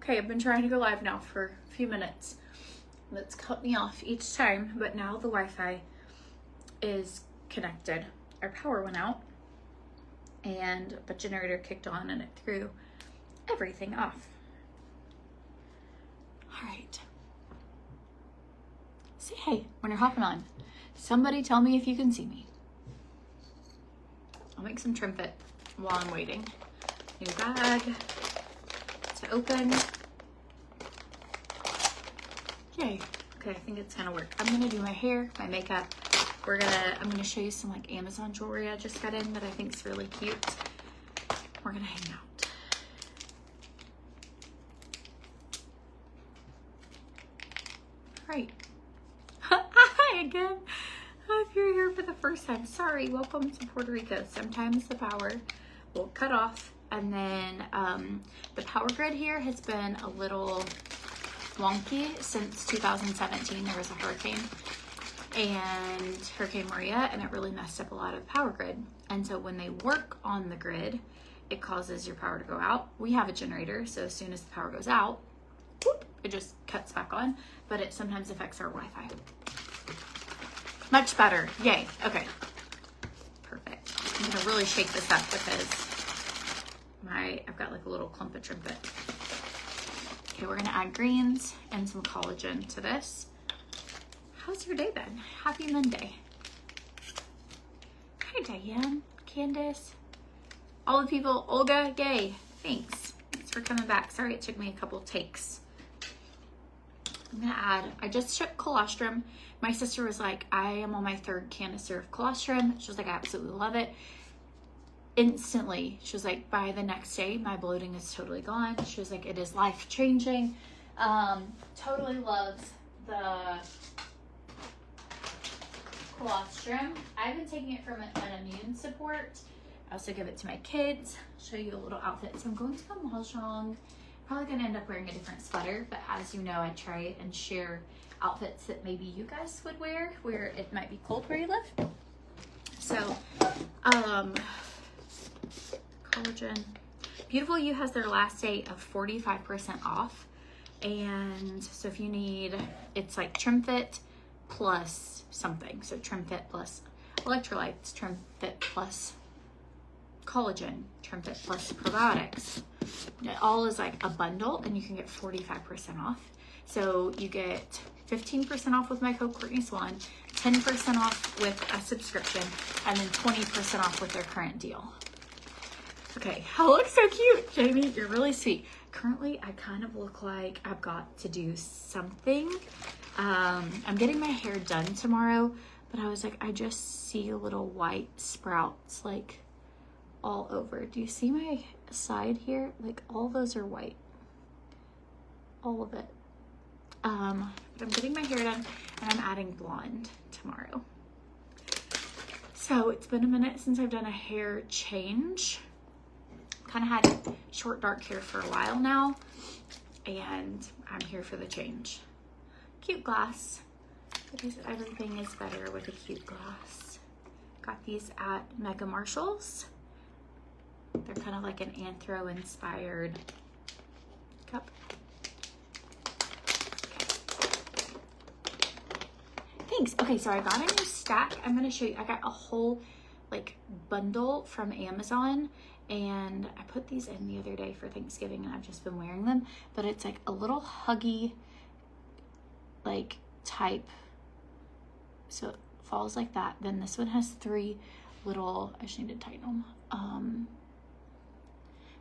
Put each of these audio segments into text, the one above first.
Okay, I've been trying to go live now for a few minutes. That's cut me off each time, but now the Wi-Fi is connected. Our power went out and the generator kicked on and it threw everything off. All right. Say hey when you're hopping on. Somebody tell me if you can see me. I'll make some trimpet while I'm waiting. New bag to open. Yay. Okay, I think it's gonna work. I'm gonna do my hair, my makeup. I'm gonna show you some like Amazon jewelry I just got in that I think is really cute. We're gonna hang out. All right. Hi again. If you're here for the first time, sorry, welcome to Puerto Rico. Sometimes the power will cut off, and then the power grid here has been a little wonky since 2017. There was a hurricane, and Hurricane Maria, and it really messed up a lot of the power grid. And so when they work on the grid, it causes your power to go out. We have a generator, so as soon as the power goes out, whoop, it just cuts back on, but it sometimes affects our Wi-Fi. Much better. Yay. Okay. Perfect. I'm gonna really shake this up because I've got like a little clump of trimpet. Okay, we're gonna add greens and some collagen to this. How's your day been? Happy Monday. Hi Diane, Candace, all the people, Olga, yay. Thanks. Thanks for coming back. Sorry it took me a couple takes. I'm gonna add, I just took colostrum. My sister was like, I am on my 3rd canister of colostrum. She was like, I absolutely love it. Instantly, she was like, by the next day, my bloating is totally gone. She was like, it is life-changing. Totally loves the colostrum. I've been taking it from an immune support. I also give it to my kids. Show you a little outfit. So I'm going to the Mahjong. Probably gonna end up wearing a different sweater, but as you know, I try and share outfits that maybe you guys would wear where it might be cold where you live. So, collagen. Beautiful You has their last day of 45% off. And so if you need, it's like TrimFit plus something. So TrimFit plus electrolytes, TrimFit plus collagen, TrimFit plus probiotics. It all is like a bundle, and you can get 45% off. So you get 15% off with my code Courtney Swan, 10% off with a subscription, and then 20% off with their current deal. Okay, I look so cute, Jamie. You're really sweet. Currently, I kind of look like I've got to do something. I'm getting my hair done tomorrow, but I was like, I just see little white sprouts like all over. Do you see my side here? Like all those are white. All of it. But I'm getting my hair done and I'm adding blonde tomorrow. So it's been a minute since I've done a hair change. Kind of had short dark hair for a while now, and I'm here for the change. Cute glass, because everything is better with a cute glass. Got these at Mega Marshalls. They're kind of like an anthro inspired cup. Thanks. Okay, so I got a new stack. I'm going to show you. I got a whole like bundle from Amazon, and I put these in the other day for Thanksgiving, and I've just been wearing them. But it's like a little huggy like type, so it falls like that. Then this one has 3 little, I just need to tighten them.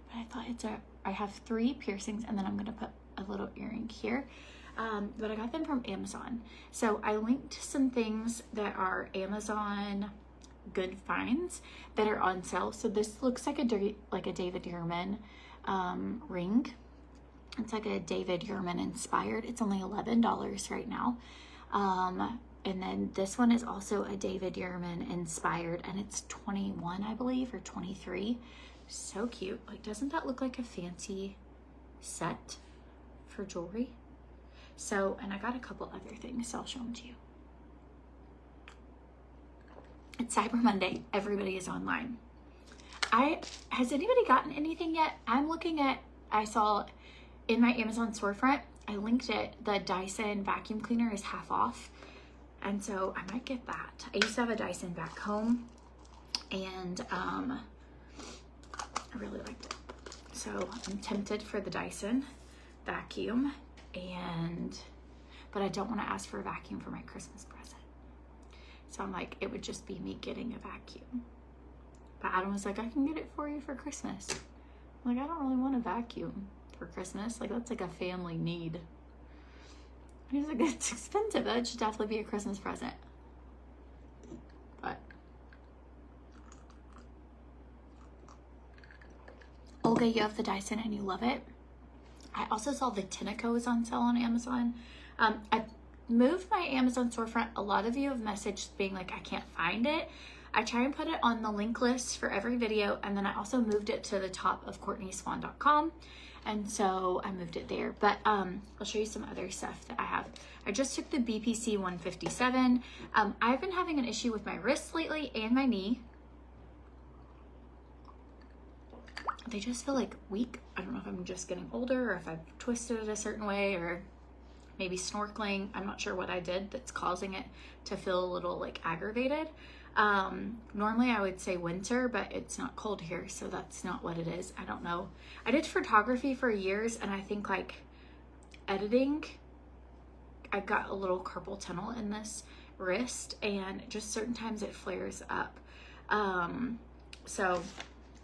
But I thought I have 3 piercings, and then I'm gonna put a little earring here. But I got them from Amazon. So I linked some things that are Amazon good finds that are on sale. So this looks like a David Yurman ring. It's like a David Yurman inspired. It's only $11 right now. And then this one is also a David Yurman inspired, and it's 21, I believe, or 23. So cute. Like, doesn't that look like a fancy set for jewelry? So, and I got a couple other things, so I'll show them to you. It's Cyber Monday. Everybody is online. Has anybody gotten anything yet? I'm looking at, I saw in my Amazon storefront, I linked it. The Dyson vacuum cleaner is half off. And so I might get that. I used to have a Dyson back home, and I really liked it. So I'm tempted for the Dyson vacuum, but I don't want to ask for a vacuum for my Christmas present. So I'm like, it would just be me getting a vacuum. But Adam was like, I can get it for you for Christmas. I'm like, I don't really want a vacuum for Christmas. Like, that's like a family need. He's like, it's expensive. That should definitely be a Christmas present. But Olga, you have the Dyson and you love it. I also saw the Tineco is on sale on Amazon. I moved my Amazon storefront. A lot of you have messaged being like, I can't find it. I try and put it on the link list for every video, and then I also moved it to the top of CourtneySwan.com. And so I moved it there, but I'll show you some other stuff that I have. I just took the BPC 157. I've been having an issue with my wrists lately and my knee. They just feel like weak. I don't know if I'm just getting older or if I've twisted it a certain way or maybe snorkeling. I'm not sure what I did that's causing it to feel a little like aggravated. Normally I would say winter, but it's not cold here, so that's not what it is. I don't know. I did photography for years, and I think like editing, I got a little carpal tunnel in this wrist, and just certain times it flares up. So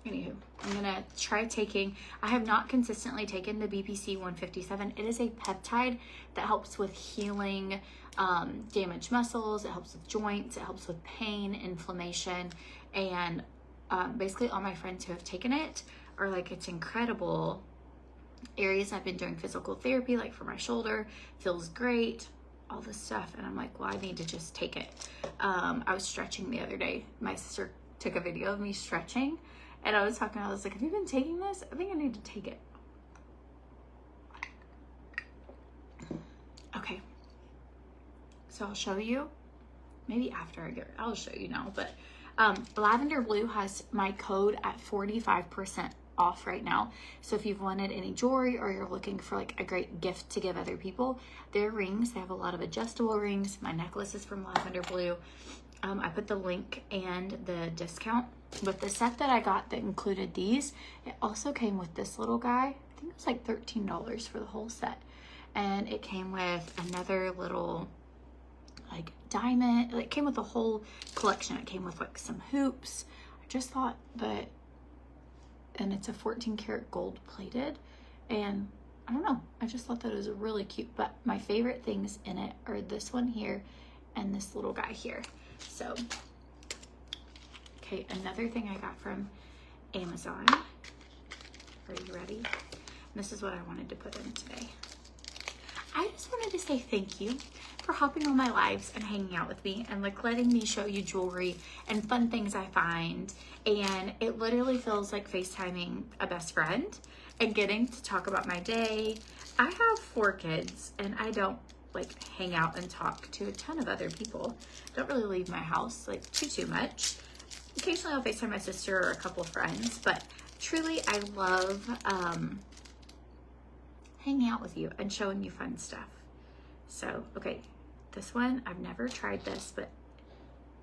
anywho, I'm gonna try taking, I have not consistently taken the BPC 157. It is a peptide that helps with healing damaged muscles. It helps with joints. It helps with pain, inflammation, and basically all my friends who have taken it are like, it's incredible. Areas I've been doing physical therapy, like for my shoulder, feels great, all this stuff. And I'm like, well, I need to just take it. I was stretching the other day. My sister took a video of me stretching, and I was talking, I was like, have you been taking this? I think I need to take it. Okay. So I'll show you, maybe after I get it, I'll show you now, but Lavender Blue has my code at 45% off right now. So if you've wanted any jewelry or you're looking for like a great gift to give other people, their rings, they have a lot of adjustable rings. My necklace is from Lavender Blue. I put the link and the discount, but the set that I got that included these, it also came with this little guy. I think it was like $13 for the whole set. And it came with another little like diamond. It came with a whole collection. It came with like some hoops. I just thought that, and it's a 14 karat gold plated, and I don't know, I just thought that it was really cute. But my favorite things in it are this one here and this little guy here. So okay, another thing I got from Amazon. Are you ready? This is what I wanted to put in today. I just wanted to say thank you for hopping on my lives and hanging out with me and like letting me show you jewelry and fun things I find. And it literally feels like FaceTiming a best friend and getting to talk about my day. I have 4 kids, and I don't like hang out and talk to a ton of other people. I don't really leave my house like too much. Occasionally I'll FaceTime my sister or a couple of friends, but truly I love hanging out with you and showing you fun stuff. So, okay, this one, I've never tried this, but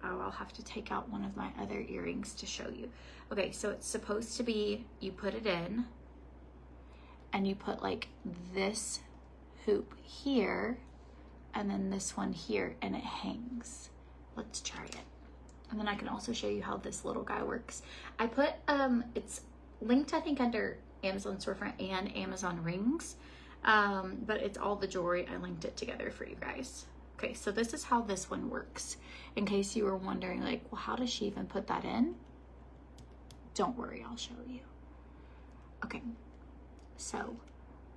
I'll have to take out one of my other earrings to show you. Okay, so it's supposed to be, you put it in and you put like this hoop here and then this one here, and it hangs. Let's try it. And then I can also show you how this little guy works. I put, it's linked, I think, under Amazon storefront and Amazon rings, but it's all the jewelry. I linked it together for you guys. Okay, so this is how this one works. In case you were wondering, like, well, how does she even put that in? Don't worry, I'll show you. Okay, so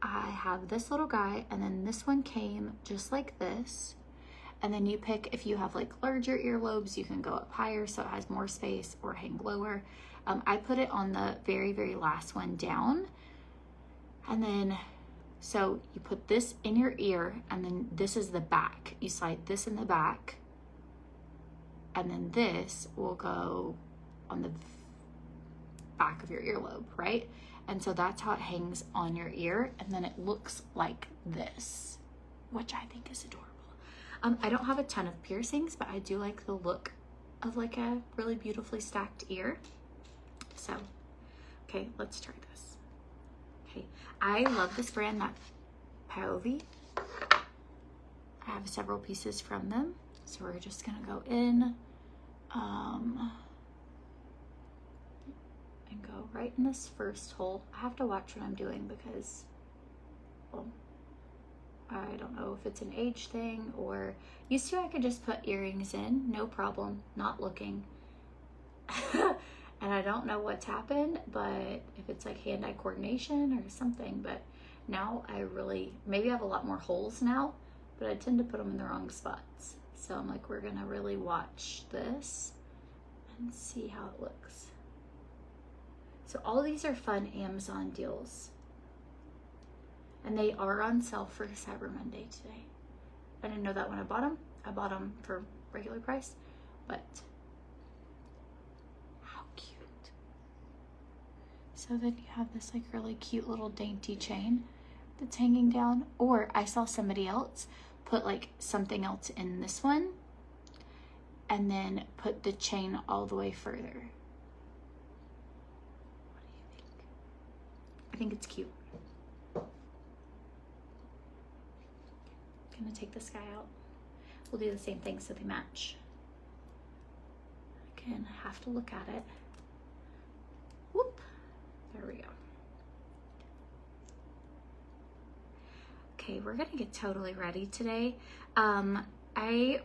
I have this little guy, and then this one came just like this. And then you pick, if you have like larger earlobes, you can go up higher so it has more space, or hang lower. I put it on the very, very last one down. And then, so you put this in your ear, and then this is the back. You slide this in the back, and then this will go on the back of your earlobe, right? And so that's how it hangs on your ear. And then it looks like this, which I think is adorable. I don't have a ton of piercings, but I do like the look of like a really beautifully stacked ear. So, okay, let's try this. Okay, I love this brand, that Paovi. I have several pieces from them. So we're just gonna go in and go right in this first hole. I have to watch what I'm doing because, well, I don't know if it's an age thing or used to I could just put earrings in, no problem, not looking. And I don't know what's happened, but if it's like hand-eye coordination or something, but now I really, maybe I have a lot more holes now, but I tend to put them in the wrong spots. So I'm like, we're gonna really watch this and see how it looks. So all these are fun Amazon deals. And they are on sale for Cyber Monday today. I didn't know that when I bought them. I bought them for regular price, but how cute. So then you have this like really cute little dainty chain that's hanging down. Or I saw somebody else put like something else in this one and then put the chain all the way further. What do you think? I think it's cute. Gonna take this guy out. We'll do the same thing so they match. Again, have to look at it. Whoop, there we go. Okay, we're gonna get totally ready today. I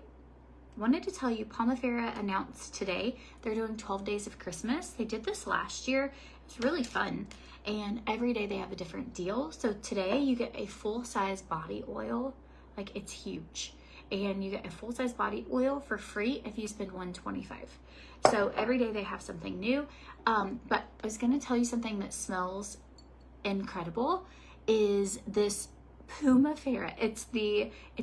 wanted to tell you, Pomifera announced today they're doing 12 days of Christmas. They did this last year. It's really fun. And every day they have a different deal. So today you get a full-size body oil. Like, it's huge. And you get a full-size body oil for free if you spend $125. So every day they have something new. But I was gonna tell you something that smells incredible is this Pomifera. It's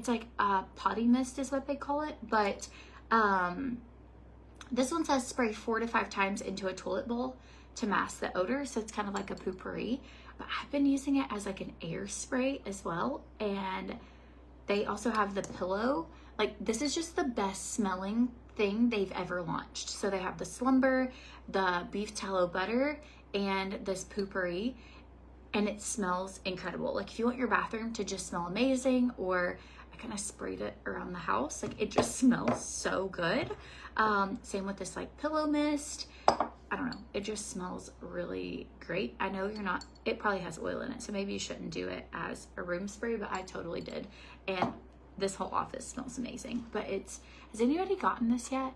like a potty mist is what they call it. But this one says spray 4 to 5 times into a toilet bowl to mask the odor. So it's kind of like a poopery. But I've been using it as like an air spray as well. And they also have the pillow. Like, this is just the best smelling thing they've ever launched. So they have the Slumber, the beef tallow butter, and this poopery, and it smells incredible. Like, if you want your bathroom to just smell amazing, or I kind of sprayed it around the house, like, it just smells so good. Same with this like pillow mist. I don't know, it just smells really great. I know you're not, it probably has oil in it, so maybe you shouldn't do it as a room spray, but I totally did. And this whole office smells amazing. But has anybody gotten this yet?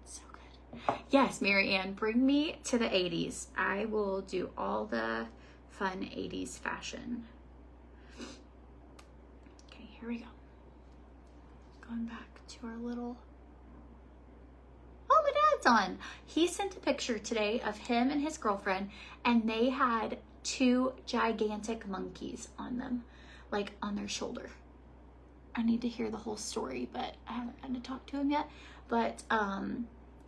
So good. Yes, Mary Ann, bring me to the 80s. I will do all the fun 80s fashion. Okay, here we go. Going back to our little, oh, my dad's on. He sent a picture today of him and his girlfriend, and they had 2 gigantic monkeys on them, like on their shoulder. I need to hear the whole story, but I haven't had to talk to him yet. But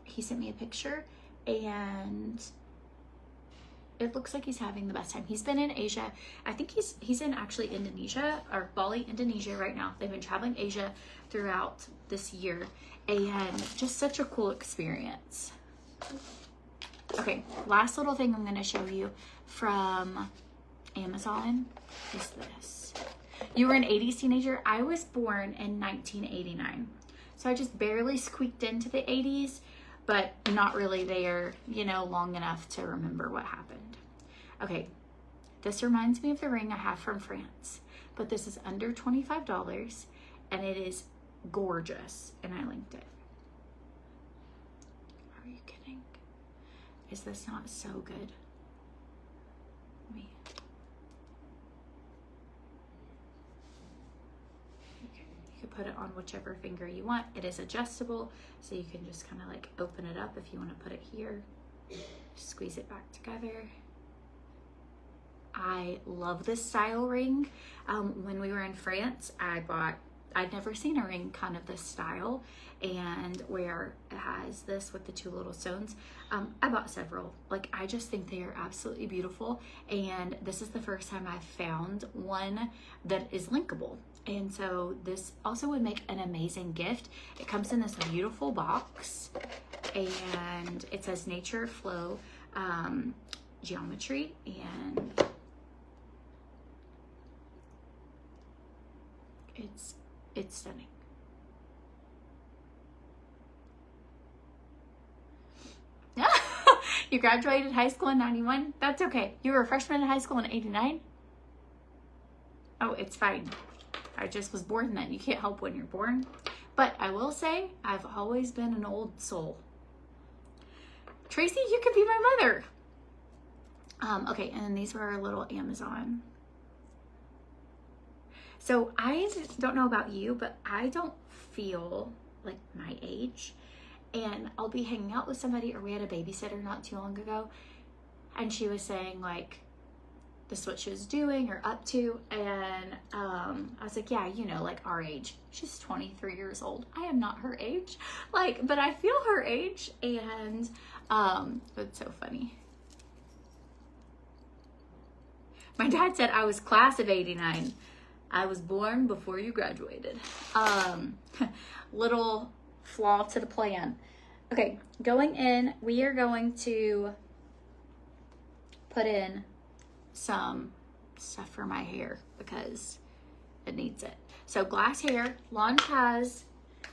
he sent me a picture, and it looks like he's having the best time. He's been in Asia. I think he's in actually Indonesia, or Bali, Indonesia right now. They've been traveling Asia throughout this year, and just such a cool experience. Okay, last little thing I'm gonna show you from Amazon is this. You were an 80s teenager. I was born in 1989. So I just barely squeaked into the 80s, but not really there, you know, long enough to remember what happened. Okay, this reminds me of the ring I have from France, but this is under $25 and it is gorgeous, and I linked it. Are you kidding? Is this not so good? You could put it on whichever finger you want. It is adjustable, so you can just kind of like open it up if you want to put it here. Squeeze it back together. I love this style ring. When we were in France, I bought I'd never seen a ring kind of this style, and where it has this with the two little stones. I bought several. Like, I just think they are absolutely beautiful, and this is the first time I've found one that is linkable. And so this also would make an amazing gift. It comes in this beautiful box, and it says Nature Flow Geometry, and it's stunning. You graduated high school in 91? That's okay. You were a freshman in high school in 89? Oh, it's fine. I just was born then. You can't help when you're born. But I will say, I've always been an old soul. Tracy, you could be my mother. Okay, and then these were a little Amazon. So I don't know about you, but I don't feel like my age. And I'll be hanging out with somebody, or we had a babysitter not too long ago, and she was saying like this is what she was doing or up to, and I was like, yeah, you know, like our age. She's 23 years old. I am not her age, like, but I feel her age, and it's so funny. My dad said I was class of 89. I was born before you graduated. Little flaw to the plan. Okay, going in, we are going to put in some stuff for my hair because it needs it. So glass hair, Lange has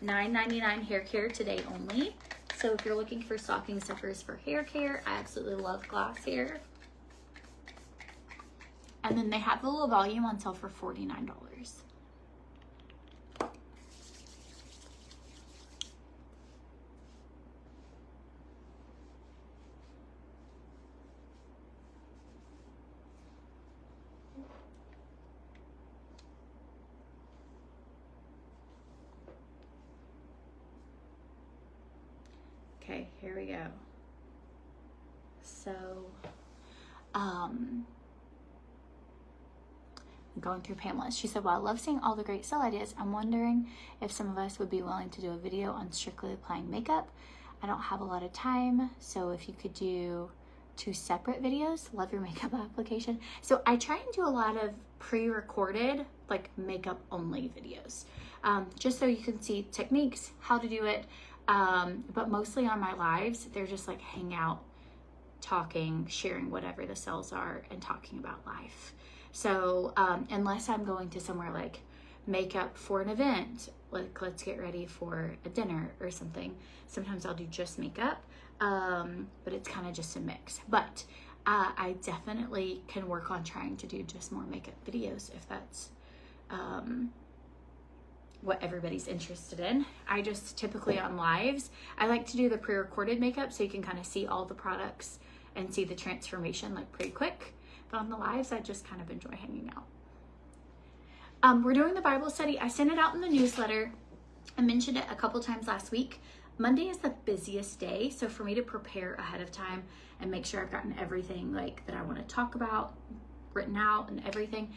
$9.99 hair care today only. So if you're looking for stocking stuffers for hair care, I absolutely love glass hair. And then they have the little volume on sale for $49. Okay, here we go. So, going through Pamela's. She said, well, I love seeing all the great sale ideas. I'm wondering if some of us would be willing to do a video on strictly applying makeup. I don't have a lot of time, so if you could do 2 separate videos. Love your makeup application. So I try and do a lot of pre-recorded, like makeup only videos, just so you can see techniques, how to do it. But mostly on my lives, they're just like hang out, talking, sharing whatever the sales are, and talking about life. So unless I'm going to somewhere like makeup for an event, like let's get ready for a dinner or something, sometimes I'll do just makeup, but it's kind of just a mix. But I definitely can work on trying to do just more makeup videos if that's what everybody's interested in. I just typically on lives, I like to do the pre-recorded makeup so you can kind of see all the products and see the transformation like pretty quick. But on the lives, I just kind of enjoy hanging out. We're doing the Bible study. I sent it out in the newsletter. I mentioned it a couple times last week. Monday is the busiest day, so for me to prepare ahead of time and make sure I've gotten everything like that I want to talk about written out and everything,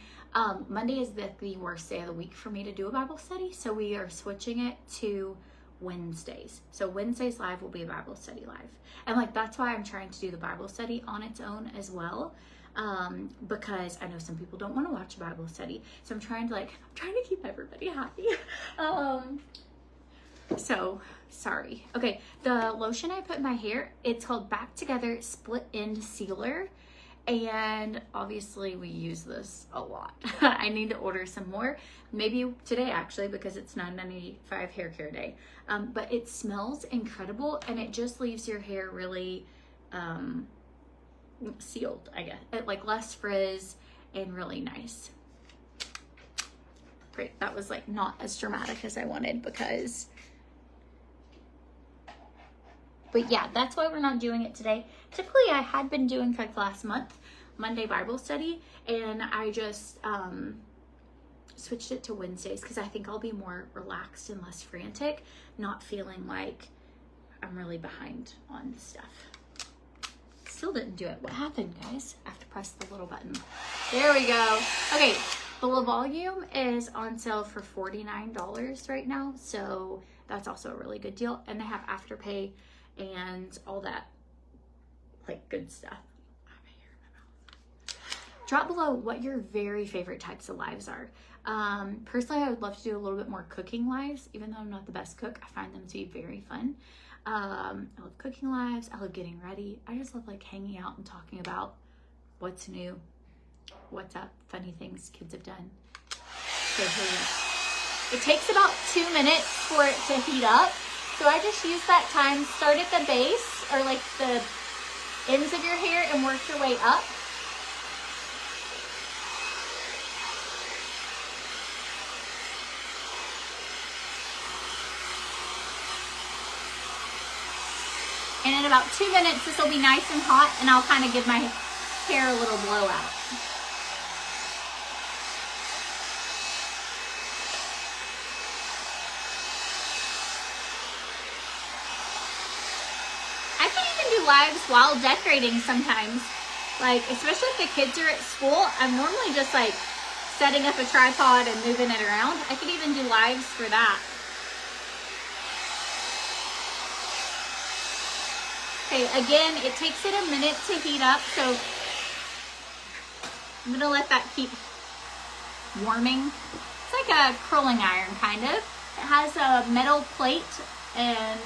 Monday is the worst day of the week for me to do a Bible study, so we are switching it to Wednesdays. So Wednesdays live will be a Bible study live, and like that's why I'm trying to do the Bible study on its own as well, because I know some people don't want to watch a Bible study, so I'm trying to keep everybody happy. So sorry. Okay, the lotion I put in my hair, it's called Back Together Split End Sealer, and obviously we use this a lot. I need to order some more, maybe today actually, because it's $9.95 hair care day. But it smells incredible, and it just leaves your hair really sealed, I guess. It like less frizz and really nice. Great, that was like not as dramatic as I wanted because, but yeah, that's why we're not doing it today. Typically I had been doing for like last month, Monday Bible study, and I just switched it to Wednesdays because I think I'll be more relaxed and less frantic, not feeling like I'm really behind on stuff. Still didn't do it. What happened, guys? I have to press the little button. There we go. Okay, The La Volume is on sale for $49 right now, so that's also a really good deal. And they have Afterpay and all that, like, good stuff. Drop below what your very favorite types of lives are. Personally, I would love to do a little bit more cooking lives, even though I'm not the best cook. I find them to be very fun. I love cooking lives. I love getting ready. I just love like hanging out and talking about what's new, what's up, funny things kids have done. So it takes about 2 minutes for it to heat up. So I just use that time, start at the base or like the ends of your hair and work your way up. And in about 2 minutes, this will be nice and hot, and I'll kind of give my hair a little blowout. I can even do lives while decorating sometimes. Like, especially if the kids are at school, I'm normally just like setting up a tripod and moving it around. I could even do lives for that. Okay, again, it takes it a minute to heat up, so I'm gonna let that keep warming. It's like a curling iron, kind of. It has a metal plate, and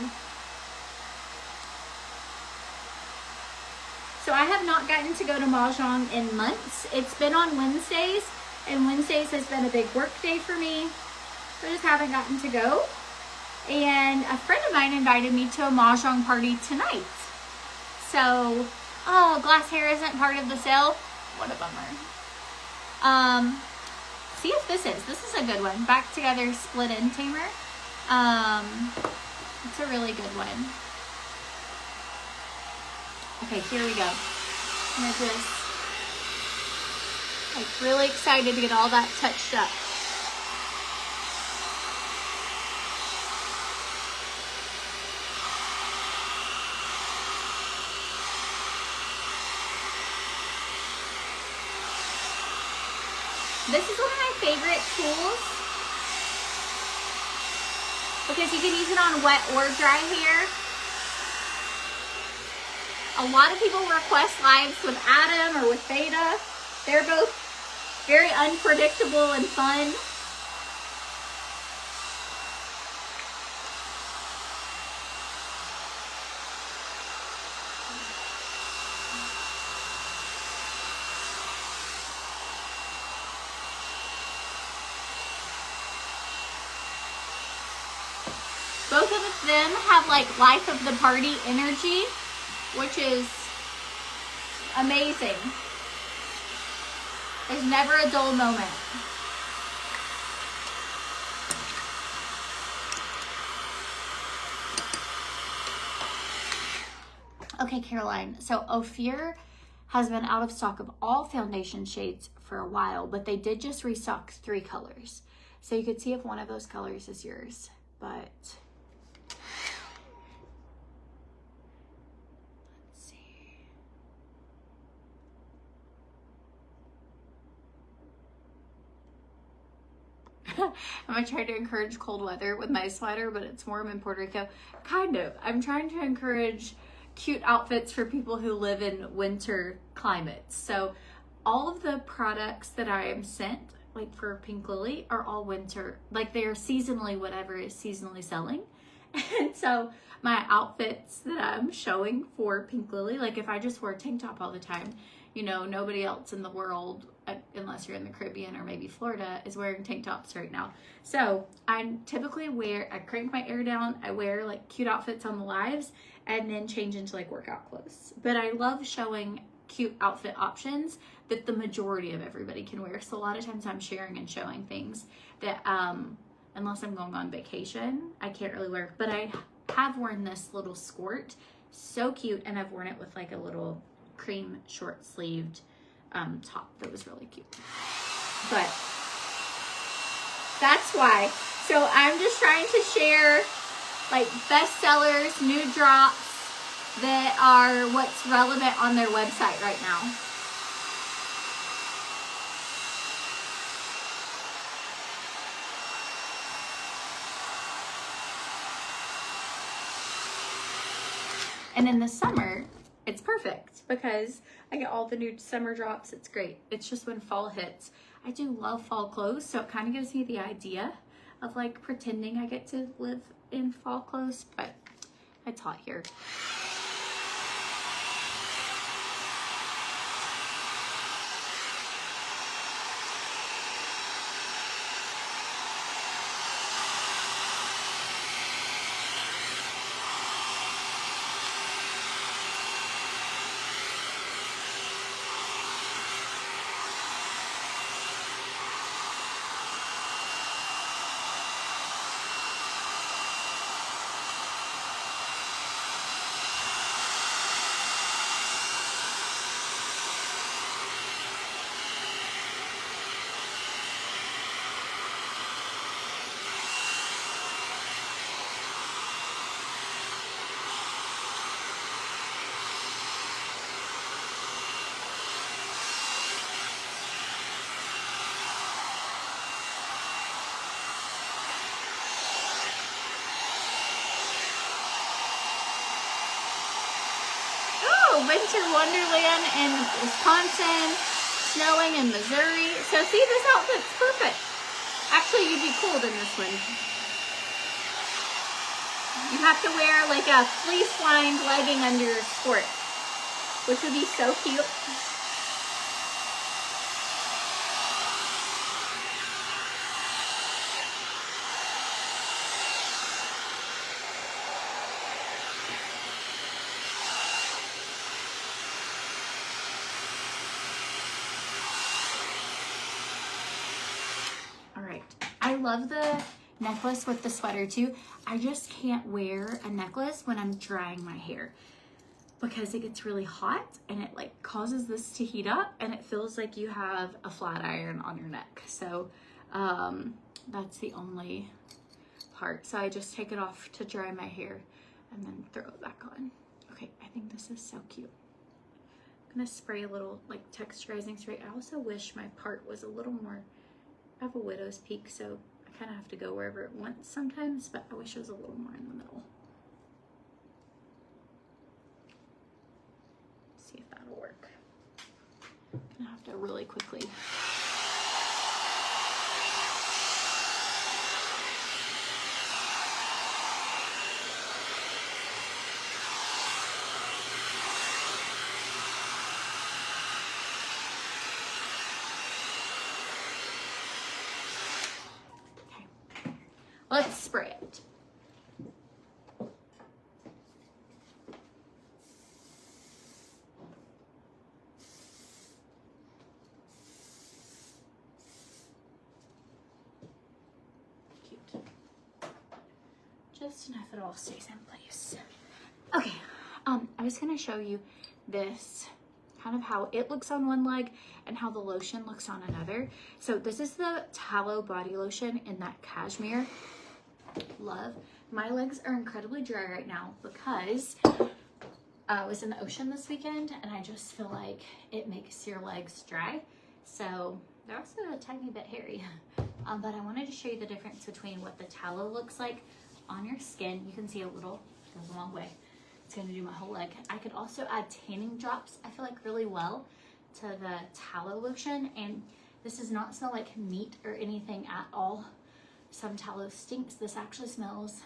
so I have not gotten to go to Mahjong in months. It's been on Wednesdays, and Wednesdays has been a big work day for me, so I just haven't gotten to go. And a friend of mine invited me to a Mahjong party tonight. So, oh, glass hair isn't part of the sale. What a bummer. See if this is a good one. Back Together Split End Tamer. It's a really good one. Okay, here we go. I'm just like really excited to get all that touched up. This is one of my favorite tools because you can use it on wet or dry hair. A lot of people request lives with Adam or with Beta. They're both very unpredictable and fun. Both of them have like life of the party energy, which is amazing. There's never a dull moment. Okay, Caroline. So Ophir has been out of stock of all foundation shades for a while, but they did just restock 3 colors. So you could see if one of those colors is yours, but I'm gonna try to encourage cold weather with my sweater, but it's warm in Puerto Rico. Kind of. I'm trying to encourage cute outfits for people who live in winter climates. So all of the products that I am sent, like for Pink Lily, are all winter. Like they are seasonally whatever is seasonally selling. And so my outfits that I'm showing for Pink Lily, like if I just wore a tank top all the time, you know, nobody else in the world, unless you're in the Caribbean or maybe Florida, is wearing tank tops right now. So I typically I crank my hair down, I wear like cute outfits on the lives, and then change into like workout clothes. But I love showing cute outfit options that the majority of everybody can wear. So a lot of times I'm sharing and showing things that, unless I'm going on vacation, I can't really wear. But I have worn this little skirt, so cute, and I've worn it with like a little cream short sleeved top that was really cute. But that's why. So I'm just trying to share like bestsellers, new drops that are what's relevant on their website right now. And in the summer, it's perfect because I get all the new summer drops. It's great. It's just when fall hits. I do love fall clothes, so it kind of gives me the idea of like pretending I get to live in fall clothes, but it's hot here. Winter Wonderland in Wisconsin, snowing in Missouri. So see, this outfit's perfect. Actually, you'd be cold in this one. You have to wear like a fleece-lined legging under your skirt, which would be so cute. I love the necklace with the sweater too. I just can't wear a necklace when I'm drying my hair because it gets really hot and it like causes this to heat up and it feels like you have a flat iron on your neck. So that's the only part. So I just take it off to dry my hair and then throw it back on. Okay, I think this is so cute. I'm gonna spray a little like texturizing spray. I also wish my part was a little more, I have a widow's peak, so I kind of have to go wherever it wants sometimes, but I wish it was a little more in the middle. See if that'll work. I'm gonna have to really quickly. Let's spray it. Cute. Just enough it all stays in place. Okay, I was gonna show you this, kind of how it looks on one leg and how the lotion looks on another. So this is the tallow body lotion in that cashmere. Love. My legs are incredibly dry right now because I was in the ocean this weekend and I just feel like it makes your legs dry. So they're also a tiny bit hairy. But I wanted to show you the difference between what the tallow looks like on your skin. You can see a little, goes a long way. It's gonna do my whole leg. I could also add tanning drops, I feel like really well, to the tallow lotion. And this does not smell like meat or anything at all. Some tallow stinks. This actually smells,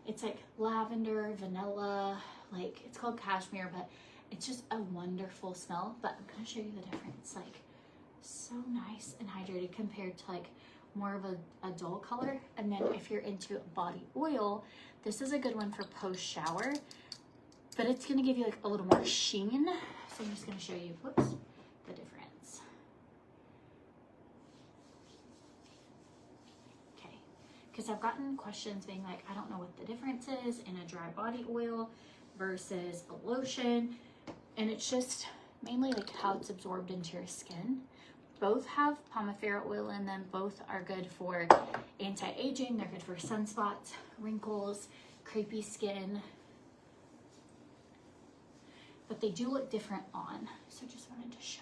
it's like lavender, vanilla, like it's called cashmere, but it's just a wonderful smell. But I'm gonna show you the difference. Like so nice and hydrated compared to like more of a dull color. And then if you're into body oil, this is a good one for post shower, but it's gonna give you like a little more sheen. So I'm just gonna show you, whoops, the difference. Because I've gotten questions being like, I don't know what the difference is in a dry body oil versus a lotion. And it's just mainly like how it's absorbed into your skin. Both have Pomifera oil in them. Both are good for anti-aging. They're good for sunspots, wrinkles, crepey skin. But they do look different on. So just wanted to show.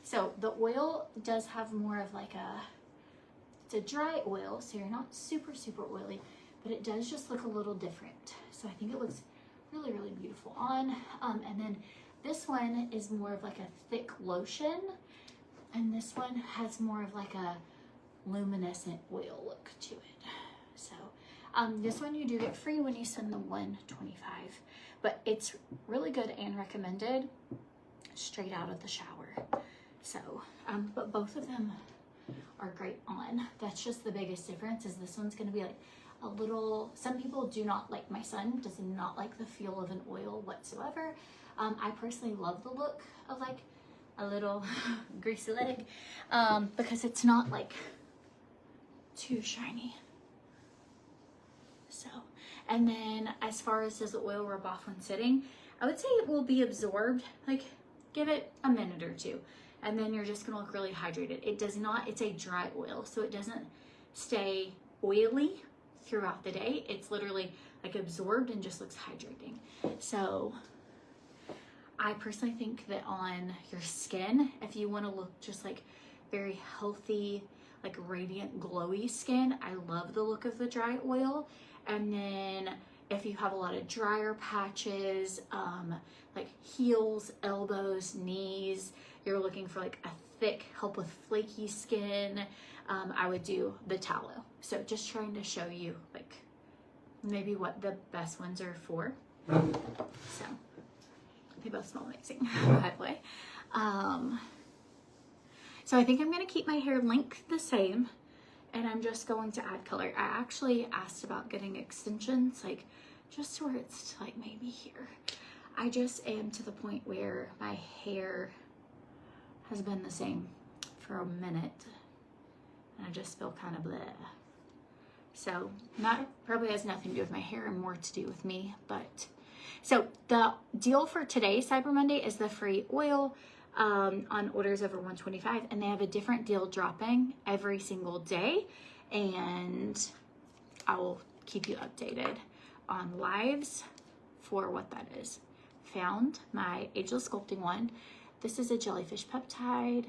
So the oil does have more of like it's a dry oil, so you're not super, super oily, but it does just look a little different. So I think it looks really, really beautiful on. And then this one is more of like a thick lotion. And this one has more of like a luminescent oil look to it. So this one you do get free when you send the $125, but it's really good and recommended straight out of the shower. So, but both of them are great on. That's just the biggest difference, is this one's gonna be like a little, some people do not like, my son does not like the feel of an oil whatsoever. I personally love the look of like a little greasy leg, because it's not like too shiny. So, and then as far as does the oil rub off when sitting, I would say it will be absorbed, like give it a minute or two, and then you're just gonna look really hydrated. It does not, it's a dry oil, so it doesn't stay oily throughout the day. It's literally like absorbed and just looks hydrating. So I personally think that on your skin, if you want to look just like very healthy, like radiant, glowy skin, I love the look of the dry oil. And then if you have a lot of drier patches, like heels, elbows, knees, you're looking for like a thick, help with flaky skin, I would do the tallow. So just trying to show you like maybe what the best ones are for. So they both smell amazing, by the way. So I think I'm gonna keep my hair length the same, and I'm just going to add color. I actually asked about getting extensions, like just where it's like maybe here. I just am to the point where my hair has been the same for a minute, and I just feel kind of bleh. So probably has nothing to do with my hair and more to do with me, but. So the deal for today, Cyber Monday, is the free oil on orders over $125, and they have a different deal dropping every single day, and I will keep you updated on lives for what that is. Found my Ageless Sculpting one. This is a jellyfish peptide.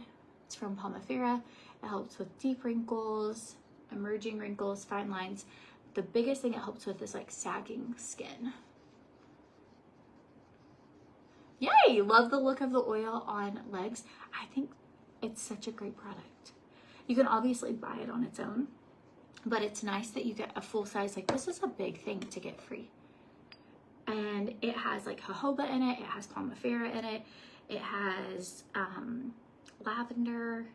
It's from Pomifera. It helps with deep wrinkles, emerging wrinkles, fine lines. The biggest thing it helps with is like sagging skin. Yay! Love the look of the oil on legs. I think it's such a great product. You can obviously buy it on its own, but it's nice that you get a full size. Like, this is a big thing to get free. And it has like jojoba in it. It has Pomifera in it. It has lavender.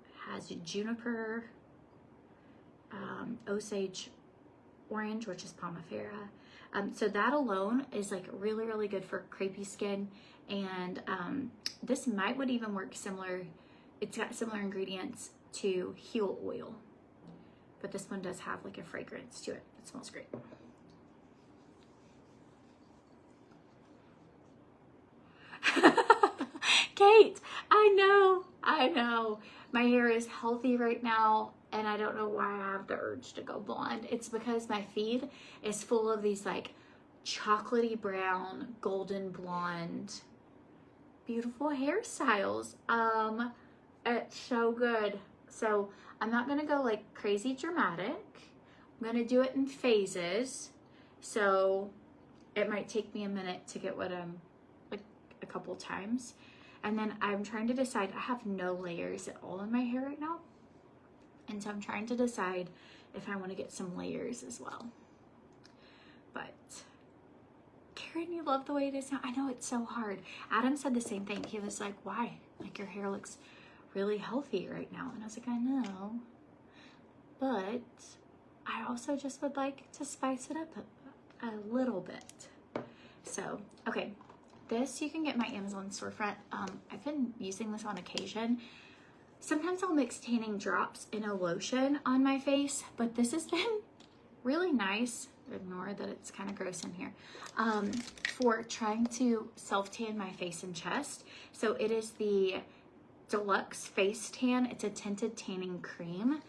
It has juniper, Osage orange, which is Pomifera. So that alone is like really, really good for crepey skin. And this would even work similar. It's got similar ingredients to heel oil, but this one does have like a fragrance to it. It smells great. Kate, I know. My hair is healthy right now, and I don't know why I have the urge to go blonde. It's because my feed is full of these like chocolatey brown, golden blonde, beautiful hairstyles. It's so good. So I'm not gonna go like crazy dramatic. I'm gonna do it in phases. So it might take me a minute to get what I'm like a couple times. And then I'm trying to decide, I have no layers at all in my hair right now. And so I'm trying to decide if I want to get some layers as well. But Karen, you love the way it is now. I know it's so hard. Adam said the same thing. He was like, why? Like, your hair looks really healthy right now. And I was like, I know. But I also just would like to spice it up a little bit. So, okay. This you can get my Amazon storefront. I've been using this on occasion. Sometimes I'll mix tanning drops in a lotion on my face, but this has been really nice. Ignore that it's kind of gross in here. For trying to self-tan my face and chest. So it is the Deluxe Face Tan. It's a tinted tanning cream.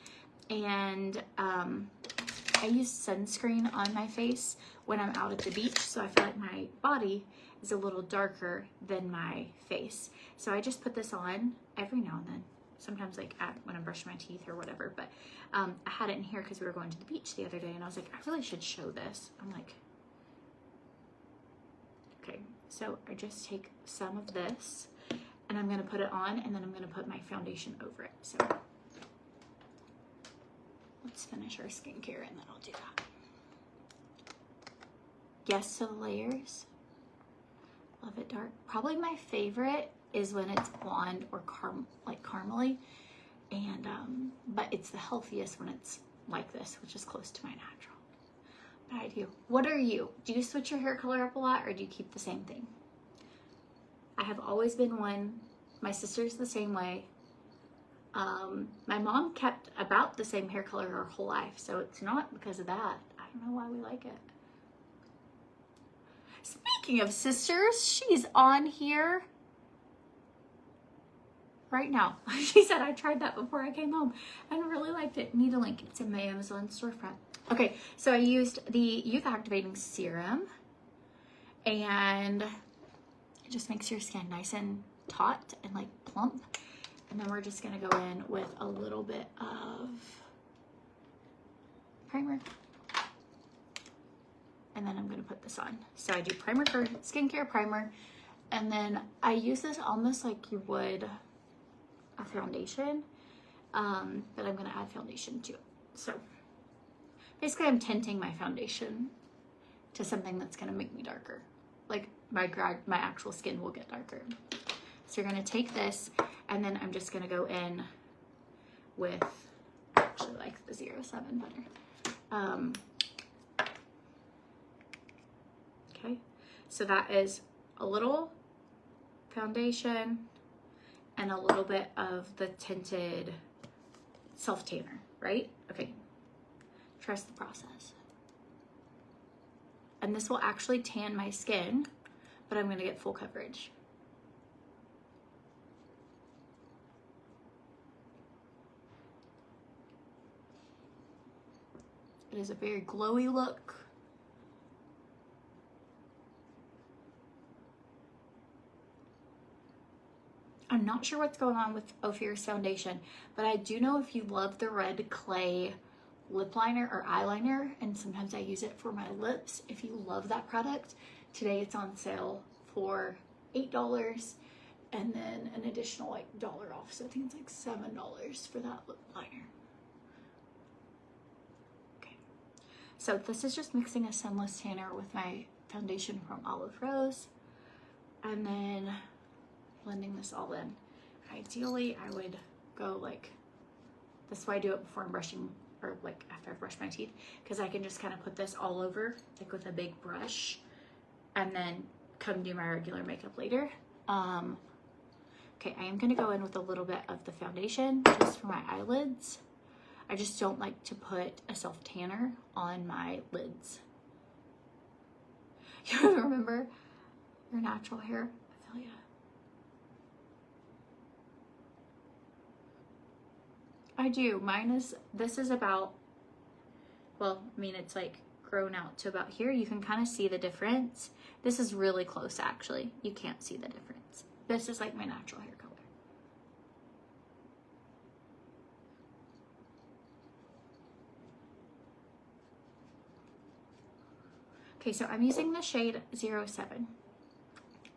And I use sunscreen on my face when I'm out at the beach, so I feel like my body is a little darker than my face. So I just put this on every now and then. sometimes like when I'm brushing my teeth or whatever, but I had it in here because we were going to the beach the other day and I was like, I really should show this. I'm like, okay, so I just take some of this and I'm gonna put it on and then I'm gonna put my foundation over it. So let's finish our skincare and then I'll do that. Yes to the layers. Love it dark. Probably my favorite is when it's blonde or caramely, and but it's the healthiest when it's like this, which is close to my natural. But I do. What are you? Do you switch your hair color up a lot or do you keep the same thing? I have always been one. My sister's the same way. My mom kept about the same hair color her whole life, so it's not because of that. I don't know why we like it. Speaking of sisters, she's on here right now. She said, I tried that before I came home and really liked it. Need a link. It's in my Amazon storefront. Okay, so I used the Youth Activating Serum and it just makes your skin nice and taut and like plump. And then we're just gonna go in with a little bit of primer. And then I'm gonna put this on. So I do primer for skincare primer. And then I use this almost like you would a foundation, but I'm gonna add foundation to it. So basically I'm tinting my foundation to something that's gonna make me darker. Like my actual skin will get darker. So you're gonna take this and then I'm just gonna go in with, I actually like the 07 better. Okay, so that is a little foundation and a little bit of the tinted self tanner, right? Okay, trust the process. And this will actually tan my skin, but I'm gonna get full coverage. It is a very glowy look. I'm not sure what's going on with Ophir's foundation, but I do know if you love the red clay lip liner or eyeliner, and sometimes I use it for my lips. If you love that product, today it's on sale for $8 and then an additional like $1 off. So I think it's like $7 for that lip liner. Okay, so this is just mixing a sunless tanner with my foundation from Olive Rose and then blending this all in. Ideally, I would go like this. Is why I do it before I'm brushing, or like after I've brushed my teeth, because I can just kind of put this all over like with a big brush and then come do my regular makeup later. Okay, I am gonna go in with a little bit of the foundation just for my eyelids. I just don't like to put a self tanner on my lids. You remember your natural hair? I feel ya. I do. Mine is, this is about, well, I mean, it's like grown out to about here. You can kind of see the difference. This is really close, actually. You can't see the difference. This is like my natural hair color. Okay, so I'm using the shade 07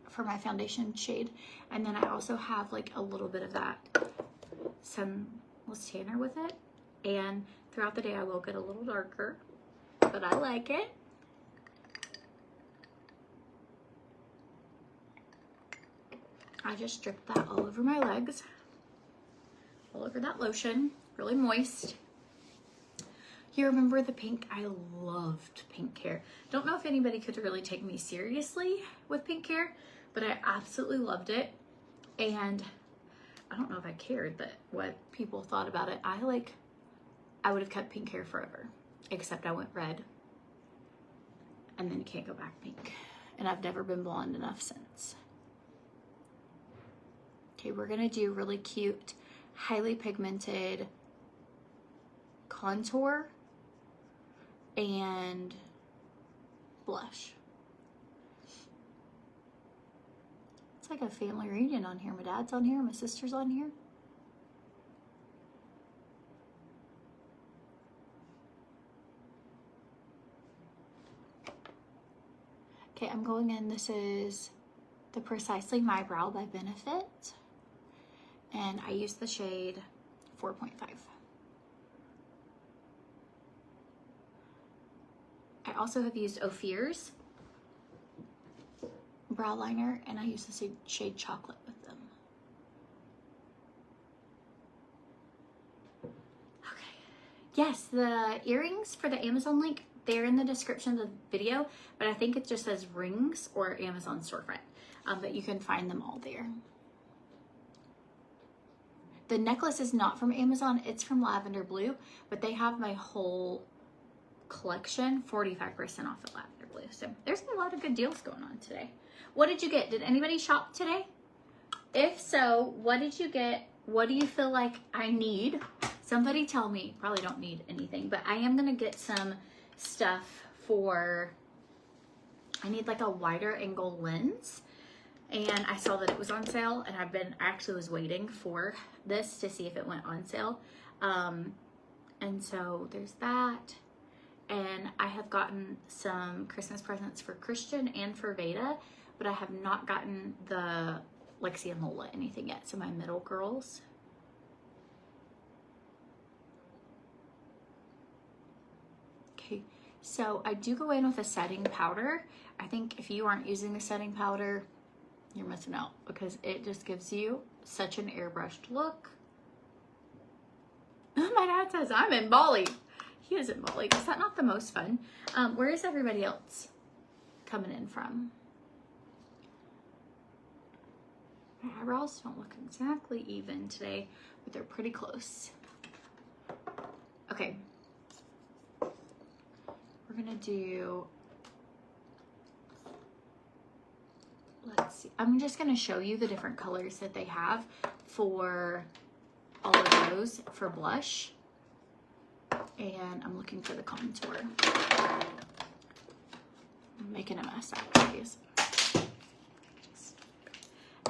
for my foundation shade. And then I also have like a little bit of that sunless tanner with it. And throughout the day, I will get a little darker, but I like it. I just dripped that all over my legs, all over that lotion, really moist. You remember the pink? I loved pink hair. Don't know if anybody could really take me seriously with pink hair, but I absolutely loved it. And I don't know if I cared that what people thought about it. I would have kept pink hair forever, except I went red and then can't go back pink. And I've never been blonde enough since. Okay, we're gonna do really cute, highly pigmented contour and blush. It's like a family reunion on here. My dad's on here, my sister's on here. Okay, I'm going in. This is the Precisely My Brow by Benefit. And I use the shade 4.5. I also have used Ophir's brow liner, and I use the shade Chocolate with them. Okay. Yes, the earrings for the Amazon link, they're in the description of the video, but I think it just says rings or Amazon storefront. But you can find them all there. The necklace is not from Amazon, it's from Lavender Blue, but they have my whole collection 45% off at Lavender Blue. So there's a lot of good deals going on today. What did you get? Did anybody shop today? If so, what did you get? What do you feel like I need? Somebody tell me. Probably don't need anything, but I am gonna get some stuff for, I need like a wider angle lens. And I saw that it was on sale, and I actually was waiting for this to see if it went on sale. And so there's that. And I have gotten some Christmas presents for Christian and for Veda, but I have not gotten the Lexi and Lola anything yet. So my middle girls. Okay, so I do go in with a setting powder. I think if you aren't using the setting powder, you're missing out, because it just gives you such an airbrushed look. My dad says I'm in Bali. He is in Bali. Is that not the most fun? Where is everybody else coming in from? My eyebrows don't look exactly even today, but they're pretty close. Okay. We're gonna do, let's see. I'm just gonna show you the different colors that they have for all of those for blush. And I'm looking for the contour. I'm making a mess actually. Just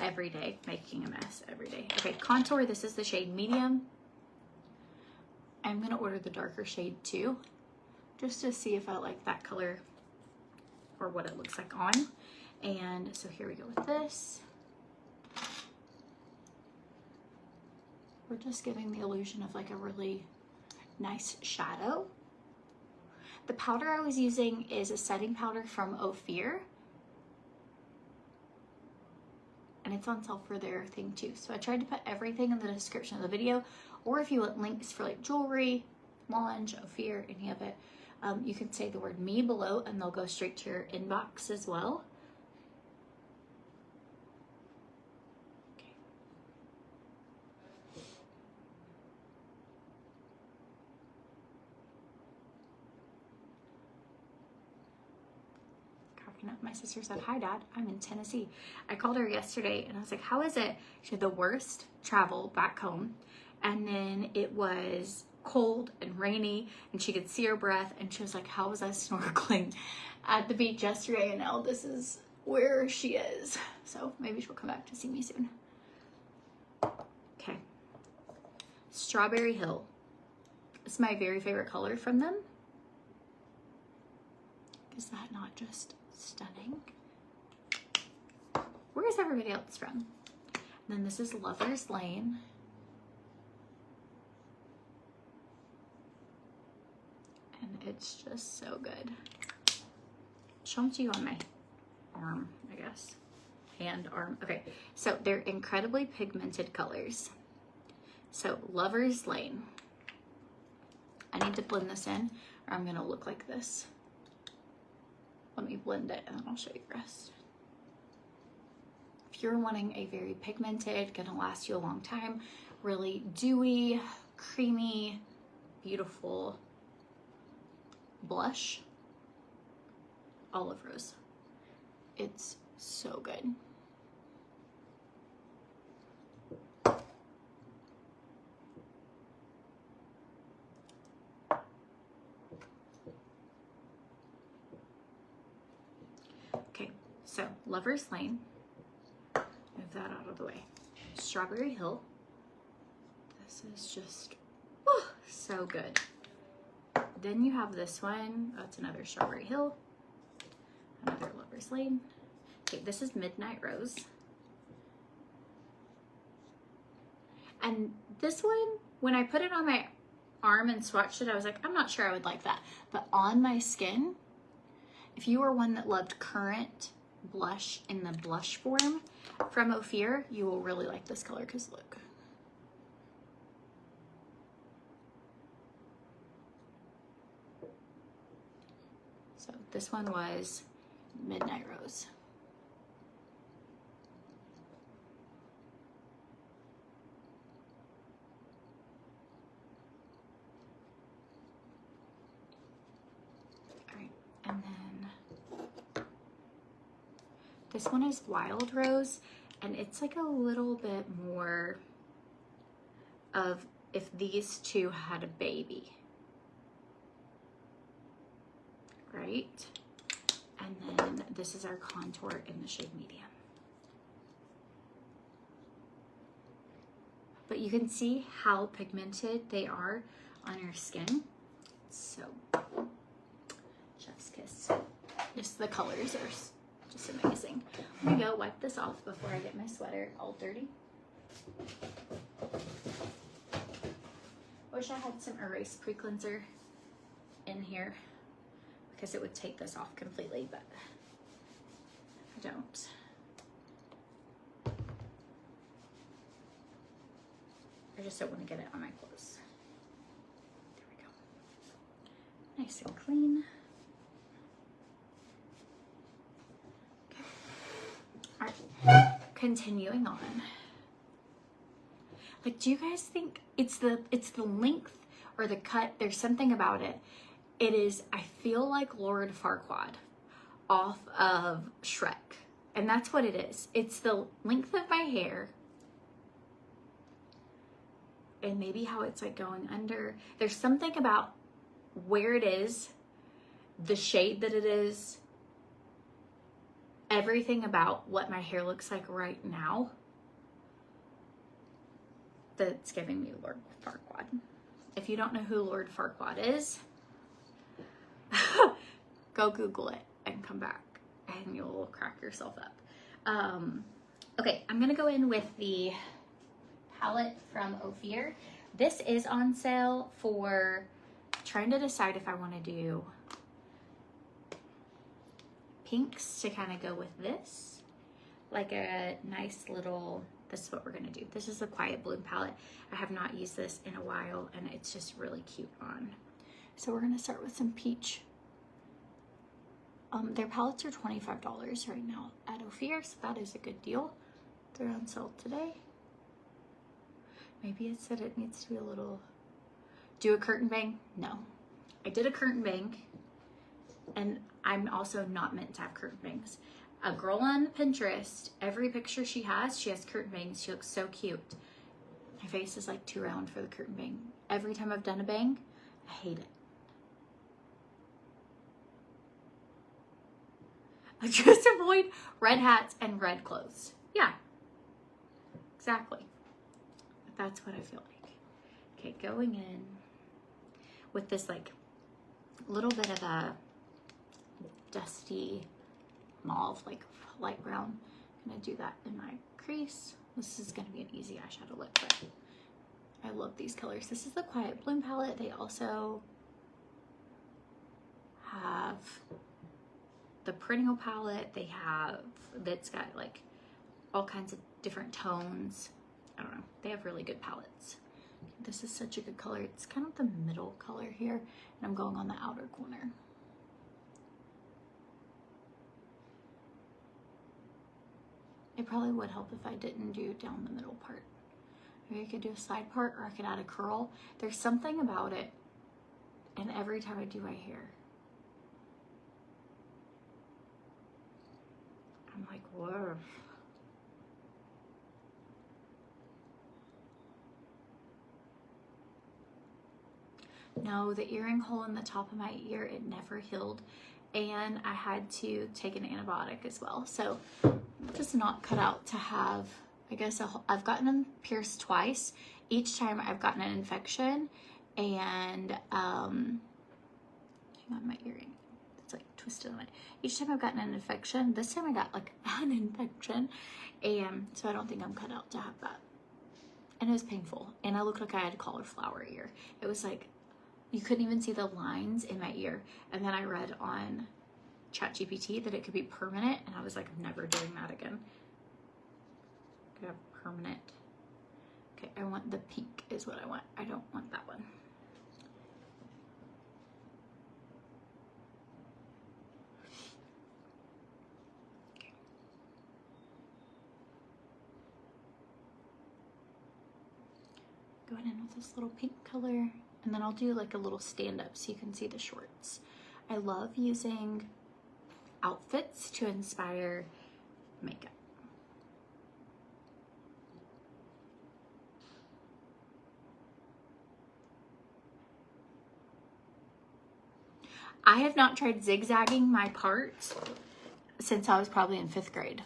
every day, making a mess every day. Okay, contour, this is the shade medium. I'm gonna order the darker shade too, just to see if I like that color or what it looks like on. And so here we go with this. We're just giving the illusion of like a really nice shadow. The powder I was using is a setting powder from Ophir, and it's on sale for their thing too. So I tried to put everything in the description of the video, or if you want links for like jewelry, Lange, Ophir, any of it, you can say the word me below and they'll go straight to your inbox as well. My sister said, "Hi Dad, I'm in Tennessee." I called her yesterday and I was like, "How is it?" She had the worst travel back home, and then it was cold and rainy and she could see her breath, and she was like, "How was I snorkeling at the beach yesterday?" And now this is where she is. So maybe she'll come back to see me soon. Okay. Strawberry Hill. It's my very favorite color from them. Is that not just stunning? Where is everybody else from? And then this is Lover's Lane. And it's just so good. Show them to you on my arm, I guess. Hand, arm. Okay, so they're incredibly pigmented colors. So Lover's Lane. I need to blend this in or I'm gonna look like this. Let me blend it and then I'll show you the rest. If you're wanting a very pigmented, gonna last you a long time, really dewy, creamy, beautiful blush, Olive Rose. It's so good. Okay, so Lover's Lane, move that out of the way. Strawberry Hill, this is just so good. Then you have this one, that's another Strawberry Hill. Another Lover's Lane. Okay, this is Midnight Rose. And this one, when I put it on my arm and swatched it, I was like, I'm not sure I would like that. But on my skin, if you were one that loved Currant blush in the blush form from Ophir, you will really like this color, because look. So this one was Midnight Rose. And then this one is Wild Rose, and it's like a little bit more of if these two had a baby, right? And then this is our contour in the shade Medium. But you can see how pigmented they are on your skin. So chef's kiss. Just the colors are just amazing. Let me go wipe this off before I get my sweater all dirty. Wish I had some Erase Pre-Cleanser in here, because it would take this off completely, but I don't. I just don't want to get it on my clothes. There we go. Nice and clean. Continuing on, like, do you guys think it's the length or the cut? There's something about it. It is, I feel like Lord Farquaad off of Shrek, and that's what it is. It's the length of my hair, and maybe how it's like going under. There's something about where it is, the shade that it is, everything about what my hair looks like right now that's giving me Lord Farquaad. If you don't know who Lord Farquaad is, go Google it and come back and you'll crack yourself up. Okay, I'm gonna go in with the palette from Ophir. This is on sale for trying to decide if I want to do pinks to kind of go with this, like a nice little, this is what we're gonna do. This is the Quiet Bloom palette. I have not used this in a while and it's just really cute on. So we're gonna start with some peach. Their palettes are $25 right now at Ophir, so that is a good deal. They're on sale today. Maybe it said it needs to be a little, do a curtain bang? No. I did a curtain bang, and I'm also not meant to have curtain bangs. A girl on Pinterest, every picture she has curtain bangs. She looks so cute. My face is like too round for the curtain bang. Every time I've done a bang, I hate it. I just avoid red hats and red clothes. Yeah, exactly. That's what I feel like. Okay, going in with this like little bit of a dusty mauve, like light brown. I'm gonna do that in my crease. This is gonna be an easy eyeshadow look, but I love these colors. This is the Quiet Bloom palette. They also have the Perennial palette. They have, that's got like all kinds of different tones. I don't know, they have really good palettes. This is such a good color. It's kind of the middle color here, and I'm going on the outer corner. It probably would help if I didn't do down the middle part. Maybe I could do a side part, or I could add a curl. There's something about it, and every time I do my hair, I'm like, whoa. No, the earring hole in the top of my ear, it never healed. And I had to take an antibiotic as well. So just not cut out to have, I guess, I've gotten them pierced twice. Each time I've gotten an infection, and hang on, my earring, it's like twisted on it. Each time I've gotten an infection, this time I got like an infection, and so I don't think I'm cut out to have that. And it was painful, and I looked like I had a cauliflower ear. It was like, you couldn't even see the lines in my ear. And then I read on ChatGPT that it could be permanent, and I was like, I'm never doing that again. Could have permanent. Okay, I want the pink is what I want. I don't want that one. Okay. Going in with this little pink color, and then I'll do like a little stand up so you can see the shorts. I love using outfits to inspire makeup. I have not tried zigzagging my parts since I was probably in 5th grade.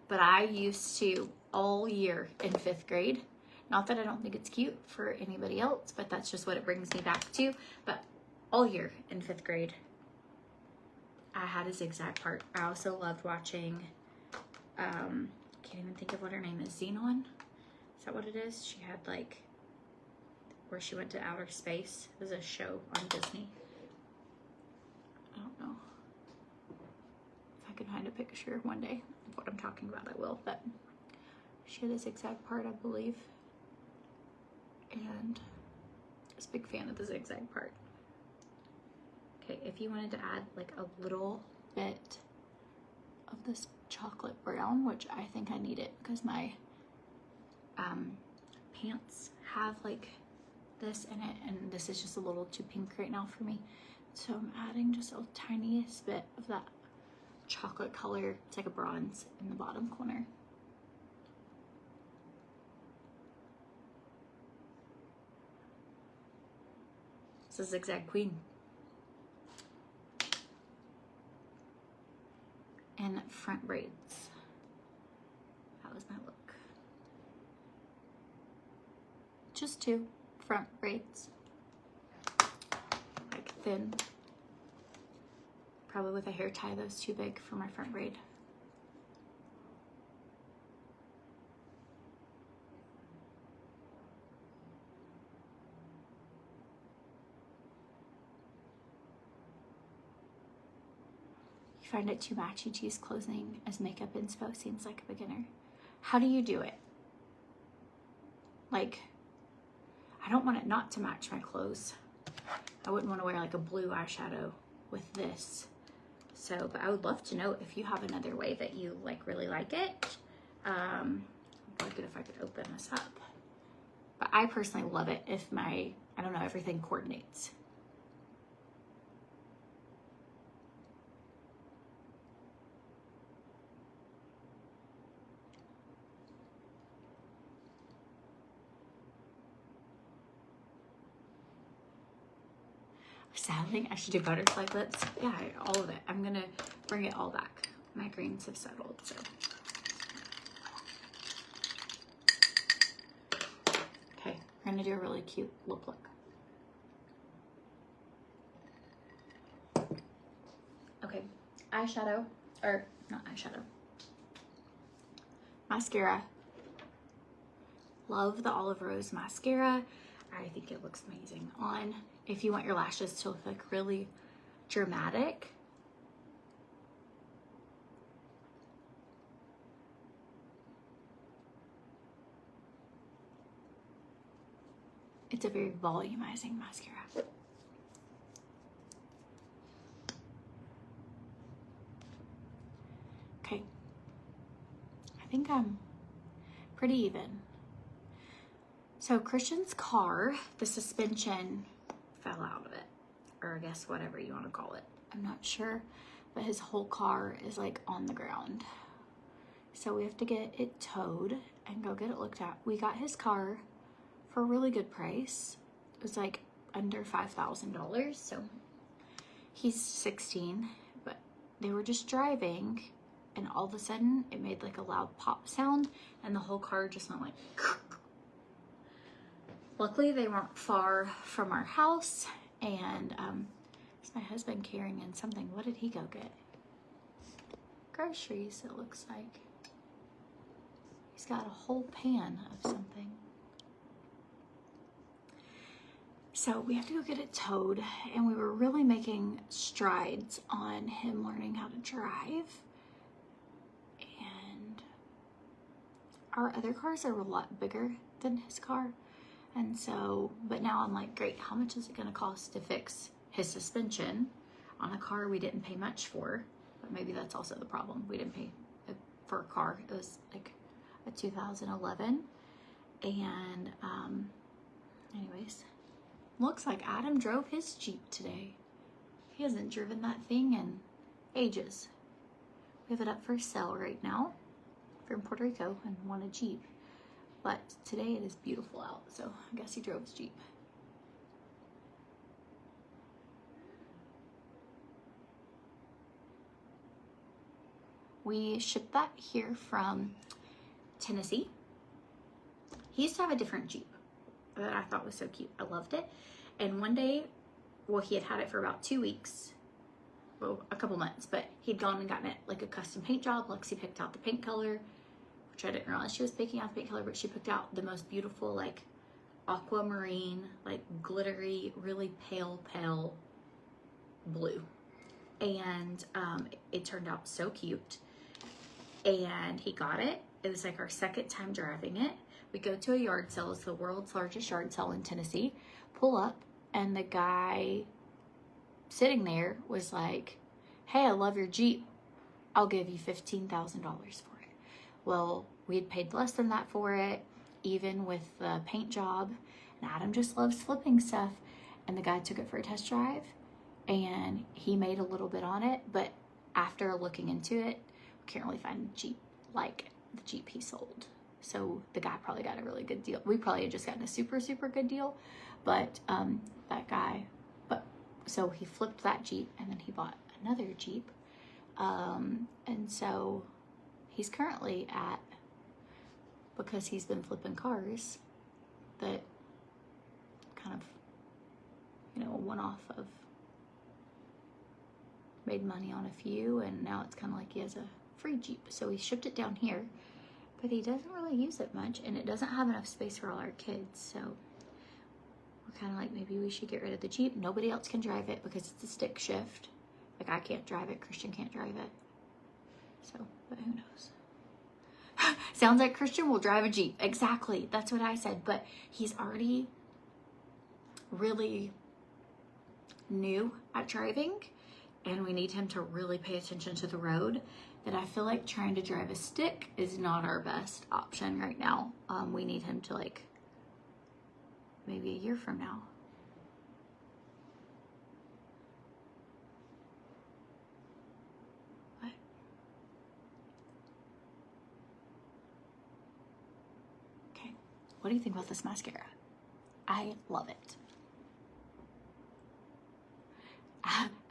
But I used to all year in 5th grade. Not that I don't think it's cute for anybody else, but that's just what it brings me back to. But all year in 5th grade, I had a zigzag part. I also loved watching, can't even think of what her name is, Xenon? Is that what it is? She had like, where she went to outer space. It was a show on Disney. I don't know. If I can find a picture one day of what I'm talking about, I will. But she had a zigzag part, I believe. And I was a big fan of the zigzag part. Okay, if you wanted to add like a little bit of this chocolate brown, which I think I need it because my pants have like this in it, and this is just a little too pink right now for me. So I'm adding just a tiniest bit of that chocolate color. It's like a bronze in the bottom corner. It's a zigzag queen. And front braids. That was my look. Just 2 front braids. Like thin. Probably with a hair tie that's too big for my front braid. You find it too matchy to use clothing as makeup inspo seems like a beginner. How do you do it? Like, I don't want it not to match my clothes. I wouldn't want to wear like a blue eyeshadow with this. So, but I would love to know if you have another way that you like really like it. I'd like it if I could open this up. But I personally love it if my, I don't know, everything coordinates. Sadly, I should do butterfly lips. Yeah, all of it. I'm gonna bring it all back. My greens have settled, so. Okay, we're gonna do a really cute lip look. Okay, eyeshadow, or not eyeshadow. Mascara. Love the Olive Rose mascara. I think it looks amazing on. If you want your lashes to look like really dramatic, it's a very volumizing mascara. Okay, I think I'm pretty even. So Christian's car, the suspension fell out of it, or I guess whatever you want to call it. I'm not sure, but his whole car is like on the ground. So we have to get it towed and go get it looked at. We got his car for a really good price. It was like under $5,000. So he's 16, but they were just driving and all of a sudden it made like a loud pop sound and the whole car just went like luckily they weren't far from our house, and Where's my husband carrying in something? What did he go get? Groceries, it looks like. He's got a whole pan of something. So we have to go get it towed, and we were really making strides on him learning how to drive. And our other cars are a lot bigger than his car. And so, but now I'm like, great, how much is it gonna cost to fix his suspension on a car we didn't pay much for? But maybe that's also the problem. We didn't pay for a car. It was like a 2011. And anyways, looks like Adam drove his Jeep today. He hasn't driven that thing in ages. We have it up for sale right now. From Puerto Rico and want a Jeep. But today it is beautiful out, so I guess he drove his Jeep. We shipped that here from Tennessee. He used to have a different Jeep that I thought was so cute. I loved it. And one day, well, he had it for about 2 weeks, well, a couple months, but he'd gone and gotten it like a custom paint job. Lexi picked out the paint color, which I didn't realize she was picking out the paint color, but she picked out the most beautiful, like aquamarine, like glittery, really pale blue. And it turned out so cute. And he got it. It was like our second time driving it. We go to a yard sale. It's the world's largest yard sale in Tennessee. Pull up, and the guy sitting there was like, hey, I love your Jeep. I'll give you $15,000 for it. Well, we had paid less than that for it, even with the paint job. And Adam just loves flipping stuff. And the guy took it for a test drive, and he made a little bit on it. But after looking into it, we can't really find a Jeep like the Jeep he sold. So the guy probably got a really good deal. We probably had just gotten a super, super good deal. But that guy, so he flipped that Jeep, and then he bought another Jeep. And so he's currently at, because he's been flipping cars, that kind of, you know, a one-off of made money on a few, and now it's kind of like he has a free Jeep. So he shipped it down here, but he doesn't really use it much, and it doesn't have enough space for all our kids. So we're kind of like, maybe we should get rid of the Jeep. Nobody else can drive it because it's a stick shift. Like, I can't drive it, Christian can't drive it. So, but who knows? Sounds like Christian will drive a Jeep. Exactly, that's what I said. But he's already really new at driving, and we need him to really pay attention to the road. That I feel like trying to drive a stick is not our best option right now. We need him to, like, maybe a year from now. What? Okay, what do you think about this mascara? I love it.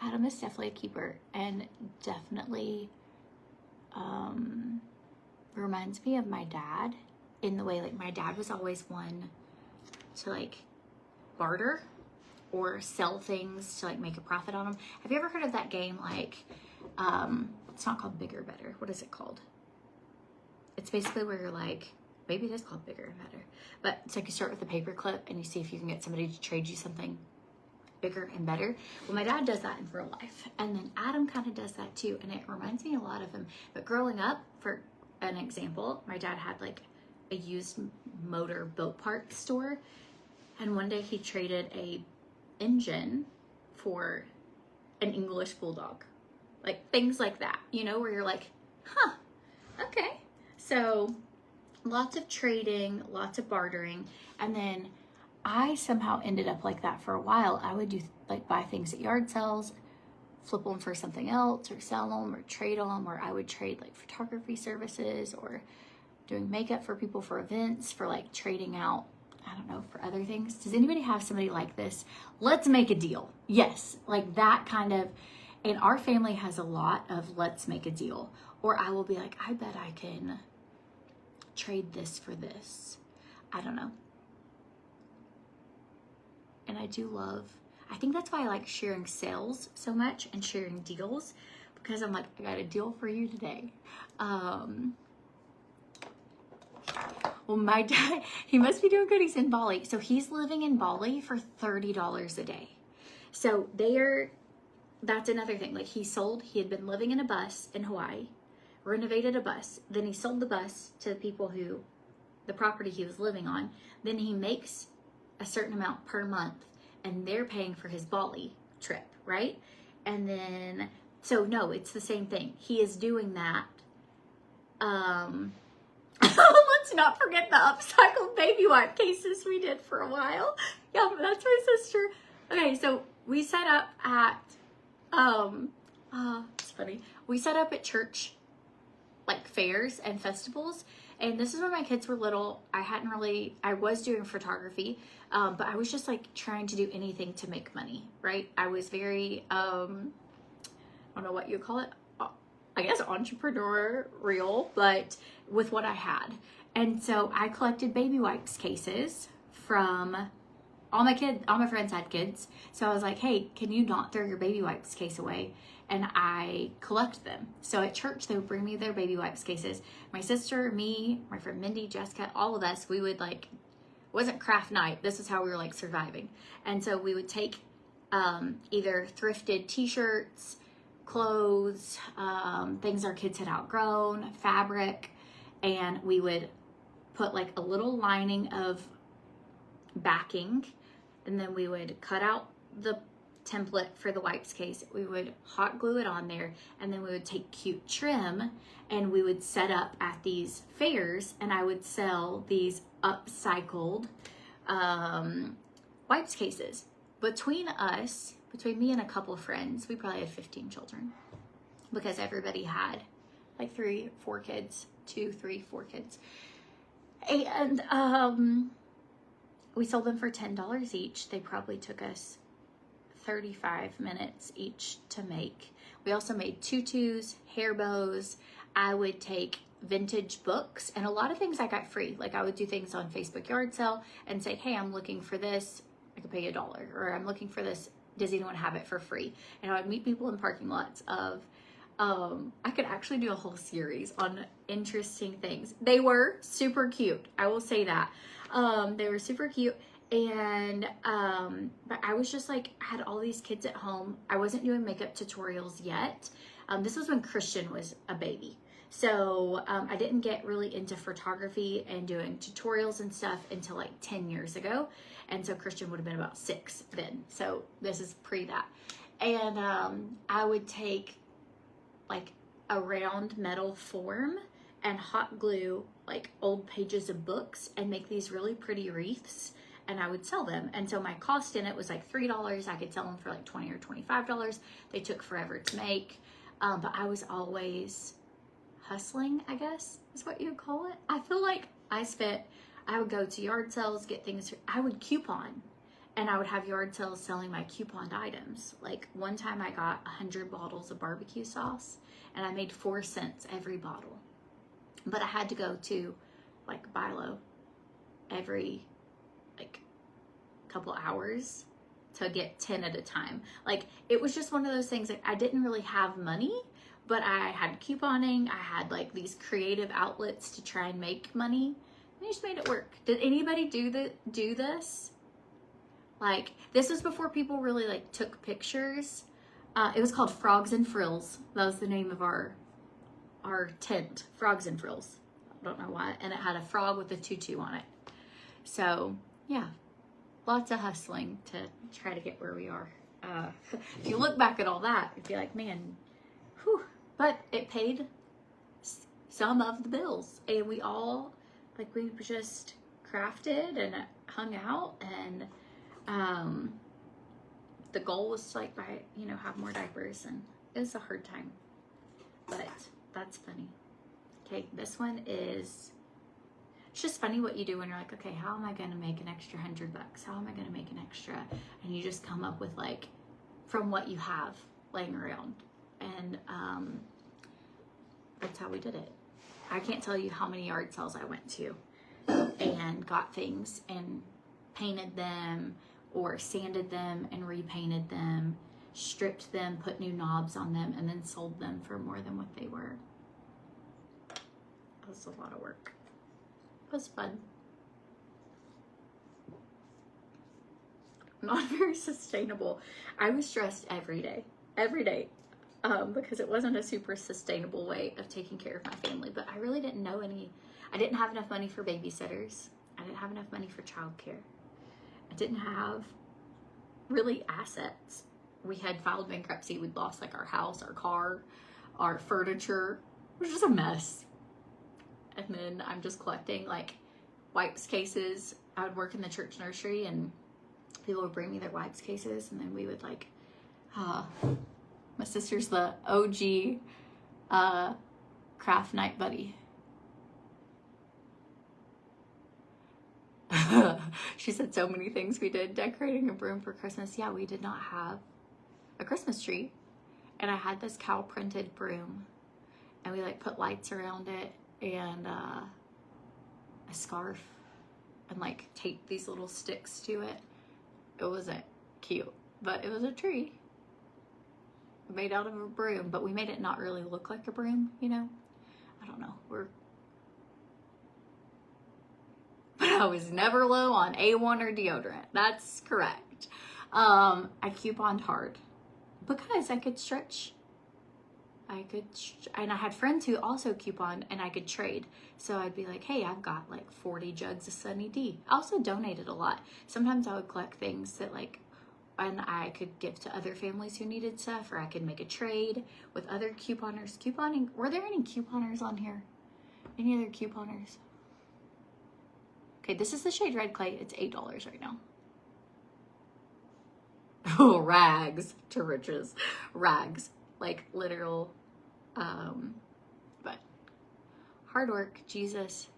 Adam is definitely a keeper, and definitely reminds me of my dad in the way, like, my dad was always one to, like, barter or sell things to, like, make a profit on them. Have you ever heard of that game? Like, it's not called Bigger Better. What is it called? It's basically where you're like, maybe it is called Bigger and Better, but it's like you start with a paper clip and you see if you can get somebody to trade you something bigger and better. Well, my dad does that in real life, and then Adam kind of does that too, and it reminds me a lot of him. But growing up, for an example, my dad had like a used motor boat part store, and one day he traded a engine for an English bulldog, like things like that, you know, where you're like, huh, okay. So lots of trading, lots of bartering. And then I somehow ended up like that for a while. I would do, like, buy things at yard sales, flip them for something else, or sell them, or trade them, or I would trade like photography services, or doing makeup for people for events, for like trading out, I don't know, for other things. Does anybody have somebody like this? Let's make a deal. Yes, like that kind of, and our family has a lot of let's make a deal. Or I will be like, I bet I can trade this for this. I don't know. And I do love, I think that's why I like sharing sales so much and sharing deals, because I'm like, I got a deal for you today. Well, my dad, he must be doing good. He's in Bali. So he's living in Bali for $30 a day. So that's another thing. Like he had been living in a bus in Hawaii, renovated a bus. Then he sold the bus to the people the property he was living on. Then he makes a certain amount per month and they're paying for his Bali trip, right? And then, so no, it's the same thing. He is doing that. Let's not forget the upcycled baby wipe cases we did for a while. Yeah, that's my sister. Okay, so we set up at, it's funny. We set up at church, like fairs and festivals. And this is when my kids were little. I was doing photography, but I was just like trying to do anything to make money, right? I was very, I don't know what you call it. I guess entrepreneurial, but with what I had. And so I collected baby wipes cases from all my friends had kids. So I was like, hey, can you not throw your baby wipes case away? And I collect them. So at church, they would bring me their baby wipes cases. My sister, me, my friend Mindy, Jessica, all of us, we would like, it wasn't craft night. This is how we were like surviving. And so we would take either thrifted t-shirts, clothes, things our kids had outgrown, fabric, and we would put like a little lining of backing, and then we would cut out the template for the wipes case. We would hot glue it on there, and then we would take cute trim and we would set up at these fairs, and I would sell these upcycled wipes cases. Between me and a couple of friends, we probably had 15 children, because everybody had like 3, 4 kids, 2, 3, 4 kids. And we sold them for $10 each. They probably took us 35 minutes each to make. We also made tutus, hair bows. I would take vintage books, and a lot of things I got free. Like I would do things on Facebook yard sale and say, hey, I'm looking for this. I could pay you $1, or I'm looking for this. Does anyone have it for free? And I would meet people in parking lots of, I could actually do a whole series on interesting things. They were super cute. I will say that. They were super cute. And, but I was just like, I had all these kids at home. I wasn't doing makeup tutorials yet. This was when Christian was a baby. So, I didn't get really into photography and doing tutorials and stuff until like 10 years ago. And so Christian would have been about 6 then. So this is pre that. And, I would take like a round metal form and hot glue like old pages of books and make these really pretty wreaths, and I would sell them. And so my cost in it was like $3. I could sell them for like $20 or $25. They took forever to make, but I was always hustling, I guess is what you would call it. I feel like I would go to yard sales, get things, I would coupon, and I would have yard sales selling my couponed items. Like one time I got 100 bottles of barbecue sauce, and I made 4 cents every bottle. But I had to go to like Bilo every like couple hours to get 10 at a time. Like it was just one of those things. Like I didn't really have money, but I had couponing. I had like these creative outlets to try and make money. And I just made it work. Did anybody do this? Like this was before people really like took pictures. It was called Frogs and Frills. That was the name of our tent, Frogs and Frills. I don't know why. And it had a frog with a tutu on it. So yeah, lots of hustling to try to get where we are. If you look back at all that, you'd be like, man, whew. But it paid some of the bills, and we all, like, we just crafted and hung out, and the goal was to, like, buy, have more diapers, and it was a hard time, but that's funny. Okay, this one is, it's just funny what you do when you're like, okay, how am I going to make an extra $100? How am I going to make an extra? And you just come up with like, from what you have laying around. And that's how we did it. I can't tell you how many yard sales I went to and got things and painted them or sanded them and repainted them, stripped them, put new knobs on them, and then sold them for more than what they were. It was a lot of work. It was fun. Not very sustainable. I was stressed every day, because it wasn't a super sustainable way of taking care of my family. But I really didn't know any. I didn't have enough money for babysitters. I didn't have enough money for childcare. I didn't have really assets. We had filed bankruptcy. We'd lost like our house, our car, our furniture. It was just a mess. And then I'm just collecting like wipes cases. I would work in the church nursery and people would bring me their wipes cases, and then we would like, my sister's the OG craft night buddy. She said so many things we did. Decorating a broom for Christmas. Yeah, we did not have a Christmas tree. And I had this cow printed broom, and we like put lights around it and a scarf and like taped these little sticks to it. It wasn't cute, but it was a tree made out of a broom, but we made it not really look like a broom, you know? I don't know. But I was never low on A1 or deodorant. That's correct. I couponed hard because I could stretch. And I had friends who also couponed, and I could trade. So I'd be like, hey, I've got like 40 jugs of Sunny D. I also donated a lot. Sometimes I would collect things that like, and I could give to other families who needed stuff, or I could make a trade with other couponers. Couponing, were there any couponers on here? Any other couponers? Okay, this is the shade Red Clay. It's $8 right now. Oh, rags to riches. Rags. Like literal, but hard work, Jesus,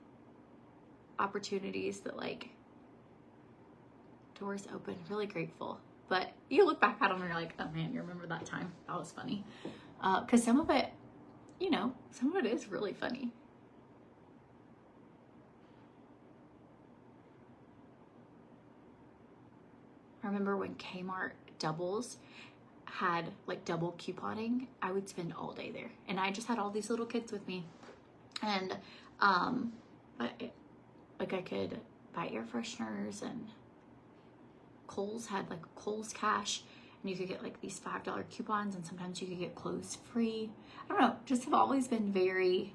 opportunities that like doors open, really grateful. But you look back at them and you're like, oh man, you remember that time? That was funny. Because some of it, you know, some of it is really funny. I remember when Kmart doubles had like double couponing, I would spend all day there, and I just had all these little kids with me, and like I could buy air fresheners, and Kohl's had like Kohl's Cash, and you could get like these $5 coupons, and sometimes you could get clothes free. I don't know, just have always been very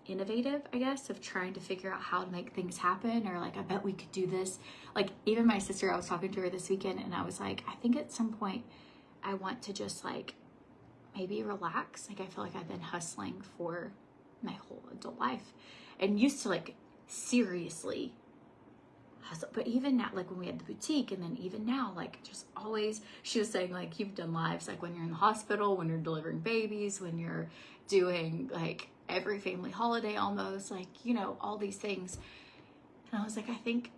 innovative, I guess, of trying to figure out how to make things happen, or like, I bet we could do this. Like even my sister, I was talking to her this weekend, and I was like, I think at some point I want to just like maybe relax. Like I feel like I've been hustling for my whole adult life and used to like seriously hustle. But even now, like when we had the boutique, and then even now, like just always, she was saying like, you've done lives like when you're in the hospital, when you're delivering babies, when you're doing like every family holiday almost, like, you know, all these things. And I was like, I think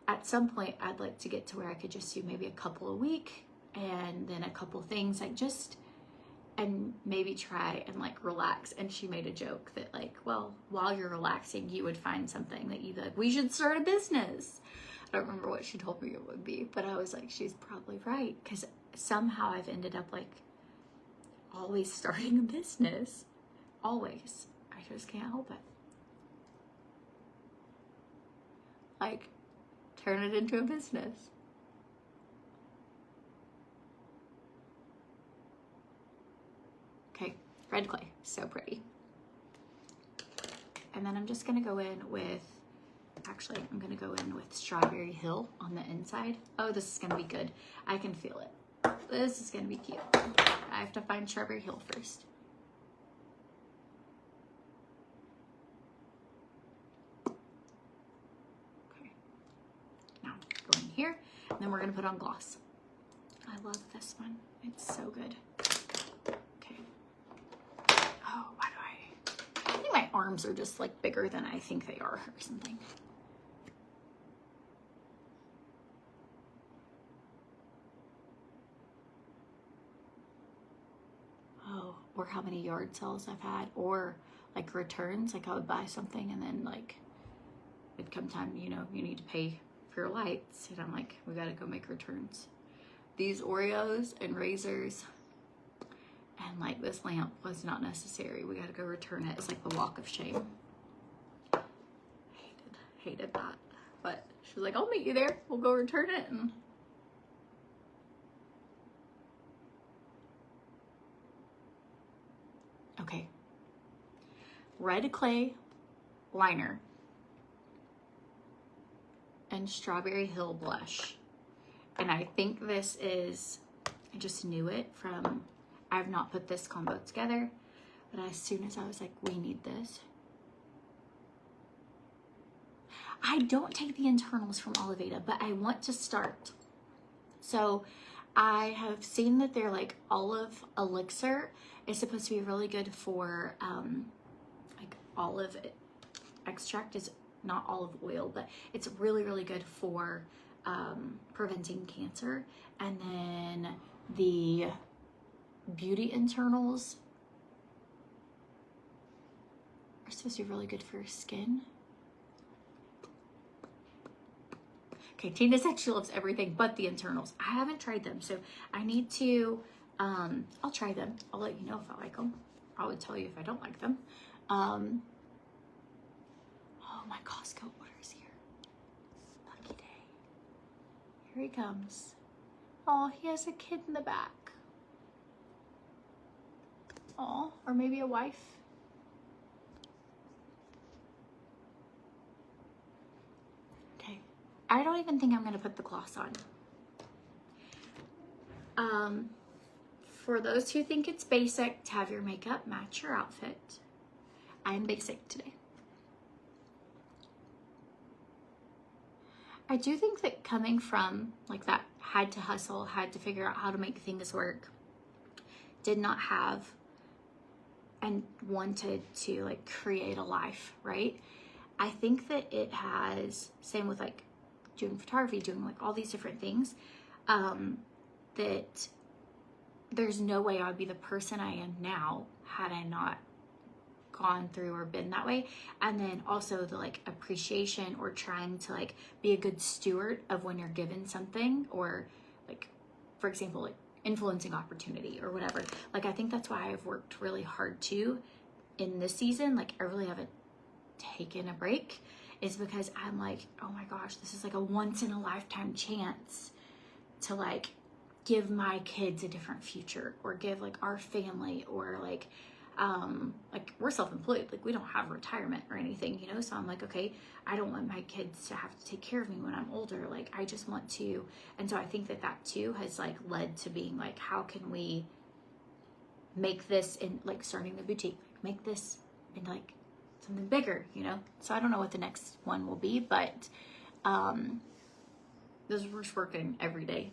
at some point I'd like to get to where I could just do maybe a couple a week, and then a couple things like just, and maybe try and like relax. And she made a joke that like, well, while you're relaxing, you would find something that you'd like, we should start a business. I don't remember what she told me it would be, but I was like, she's probably right. Because somehow I've ended up like always starting a business. Always. I just can't help it. Like, turn it into a business. Okay, red clay, so pretty. And then I'm just gonna go in with, actually, I'm gonna go in with Strawberry Hill on the inside. Oh, this is gonna be good. I can feel it. This is gonna be cute. I have to find Strawberry Hill first. Okay, now go in here, and then we're gonna put on gloss. I love this one, it's so good. I think my arms are just like bigger than I think they are or something. Oh, or how many yard sales I've had, or like returns. Like I would buy something and then like it'd come time, you know, you need to pay for your lights. And I'm like, we gotta go make returns. These Oreos and razors and like this lamp was not necessary. We gotta go return it. It's like the walk of shame. Hated that. But she was like, I'll meet you there. We'll go return it. And okay. Red clay liner and Strawberry Hill blush. And I think this is, I just knew it from, I have not put this combo together, but as soon as I was like, we need this. I don't take the internals from Oliveda, but I want to start. So I have seen that they're like olive elixir is supposed to be really good for like olive extract is not olive oil, but it's really, really good for preventing cancer. And then the beauty internals are supposed to be really good for your skin. Okay, Tina said she loves everything but the internals. I haven't tried them, so I need to, I'll try them. I'll let you know if I like them. I would tell you if I don't like them. Oh, my Costco order's here. Lucky day. Here he comes. Oh, he has a kid in the back. Oh, or maybe a wife. Okay. I don't even think I'm gonna put the gloss on. For those who think it's basic to have your makeup match your outfit, I'm basic today. I do think that coming from like that, had to hustle, had to figure out how to make things work, did not have and wanted to like create a life, right? I think that it has, same with like doing photography, doing like all these different things, that there's no way I would be the person I am now had I not gone through or been that way. And then also the like appreciation or trying to like be a good steward of when you're given something, or like, for example, like influencing opportunity or whatever. Like, I think that's why I've worked really hard too in this season. Like, I really haven't taken a break, is because I'm like, oh my gosh, this is like a once in a lifetime chance to like give my kids a different future, or give like our family, or like we're self-employed, like we don't have retirement or anything, you know? So I'm like, okay, I don't want my kids to have to take care of me when I'm older. Like, I just want to. And so I think that that too has like led to being like, how can we make this in like starting the boutique, make this into like something bigger, you know? So I don't know what the next one will be, but this is just working every day,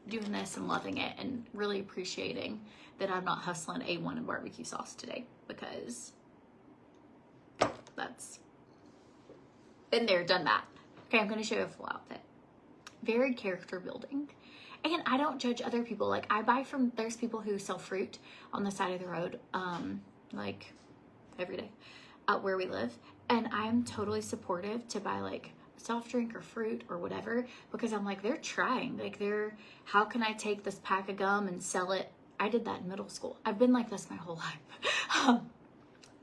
doing this and loving it, and really appreciating that I'm not hustling A1 and barbecue sauce today, because that's been there, done that. Okay, I'm gonna show you a full outfit. Very character building. And I don't judge other people. Like, I buy from, there's people who sell fruit on the side of the road, like every day where we live. And I'm totally supportive to buy like soft drink or fruit or whatever, because I'm like, they're trying, like how can I take this pack of gum and sell it? I did that in middle school. I've been like this my whole life.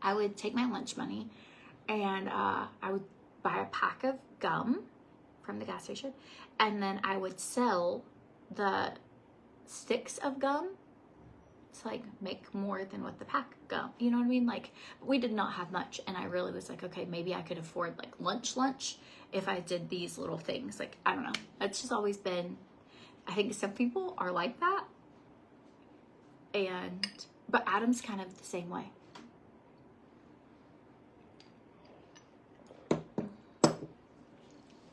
I would take my lunch money and I would buy a pack of gum from the gas station, and then I would sell the sticks of gum to like make more than what the pack of gum, you know what I mean? Like, we did not have much, and I really was like, okay, maybe I could afford like lunch if I did these little things. Like, I don't know, that's just always been, I think some people are like that, but Adam's kind of the same way.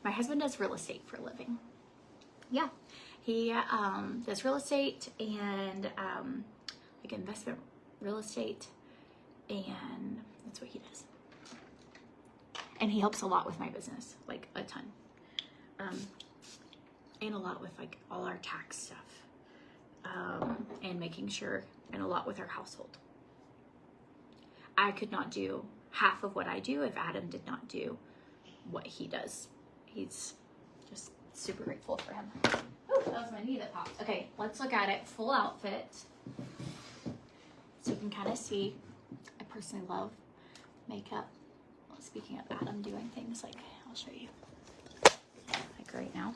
My husband does real estate for a living. Yeah, he does real estate and like investment real estate, and that's what he does. And he helps a lot with my business, like a ton, and a lot with like all our tax stuff, and making sure, and a lot with our household. I could not do half of what I do if Adam did not do what he does. He's just super grateful for him. Oh, that was my knee that popped. Okay, let's look at it full outfit. So you can kind of see, I personally love makeup. Well, speaking of Adam doing things, like I'll show you, like right now.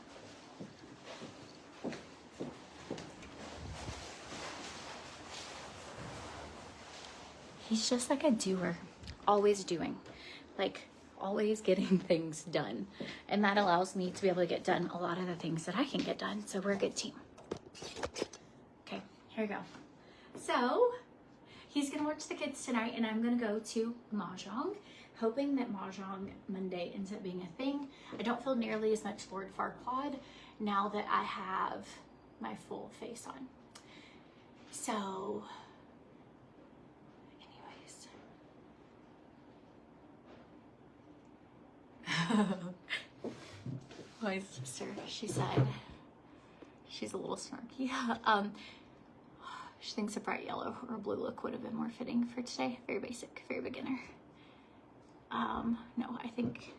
He's just like a doer, always doing, like always getting things done. And that allows me to be able to get done a lot of the things that I can get done. So we're a good team. Okay, here we go. So he's gonna watch the kids tonight and I'm gonna go to Mahjong, hoping that Mahjong Monday ends up being a thing. I don't feel nearly as much Lord Farquaad now that I have my full face on. So my sister, she said she's a little snarky. She thinks a bright yellow or blue look would have been more fitting for today. Very basic, very beginner. No, I think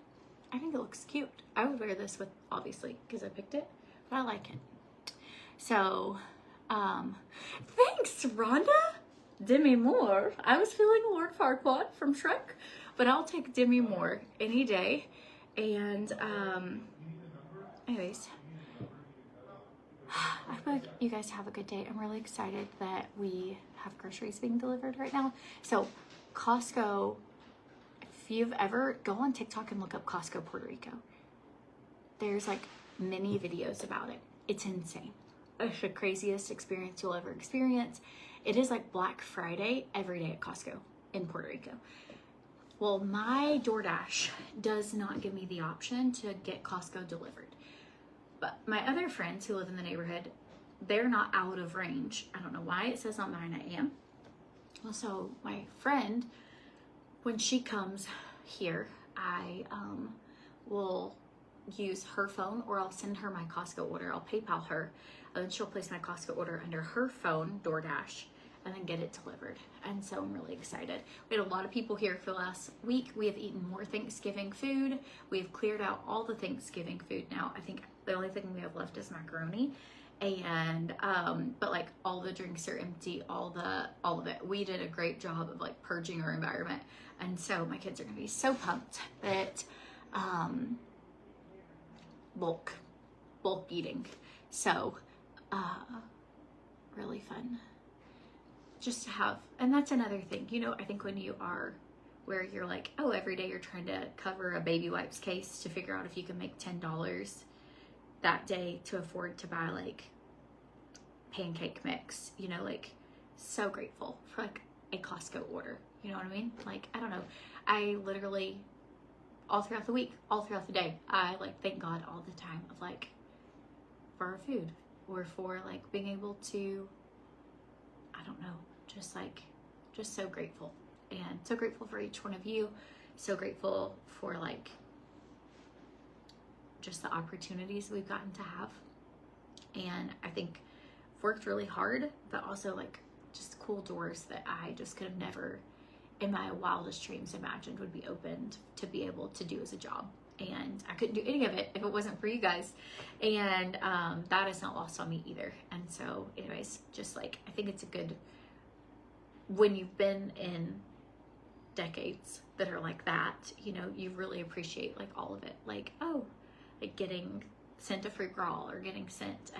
it looks cute. I would wear this with, obviously, because I picked it, but I like it. So, thanks, Rhonda. Demi Moore. I was feeling Lord Farquaad from Shrek, but I'll take Demi Moore any day. And anyways, I hope you guys have a good day. I'm really excited that we have groceries being delivered right now. So Costco, if you've ever, go on TikTok and look up Costco Puerto Rico. There's like many videos about it. It's insane. It's the craziest experience you'll ever experience. It is like Black Friday every day at Costco in Puerto Rico. Well, my DoorDash does not give me the option to get Costco delivered. But my other friends who live in the neighborhood, they're not out of range. I don't know why it says on mine I am. Well, so my friend, when she comes here, I will use her phone or I'll send her my Costco order. I'll PayPal her and then she'll place my Costco order under her phone, DoorDash, and then get it delivered. And so I'm really excited. We had a lot of people here for last week. We have eaten more Thanksgiving food. We've cleared out all the Thanksgiving food now. I think the only thing we have left is macaroni. And but like all the drinks are empty, all of it. We did a great job of like purging our environment. And so my kids are gonna be so pumped that bulk eating. So really fun just to have. And that's another thing, you know, I think when you are where you're like, oh, every day you're trying to cover a baby wipes case to figure out if you can make $10 that day to afford to buy like pancake mix, you know, like so grateful for like a Costco order, you know what I mean? Like, I don't know, I literally all throughout the week, all throughout the day, I like thank God all the time of like for our food or for like being able to, I don't know, just so grateful. And so grateful for each one of you. So grateful for like just the opportunities we've gotten to have. And I think I've worked really hard, but also like just cool doors that I just could have never in my wildest dreams imagined would be opened to be able to do as a job. And I couldn't do any of it if it wasn't for you guys. And that is not lost on me either. And so anyways, just like, I think it's a good, when you've been in decades that are like that, you know, you really appreciate like all of it. Like, oh, like getting sent a free gras or getting sent,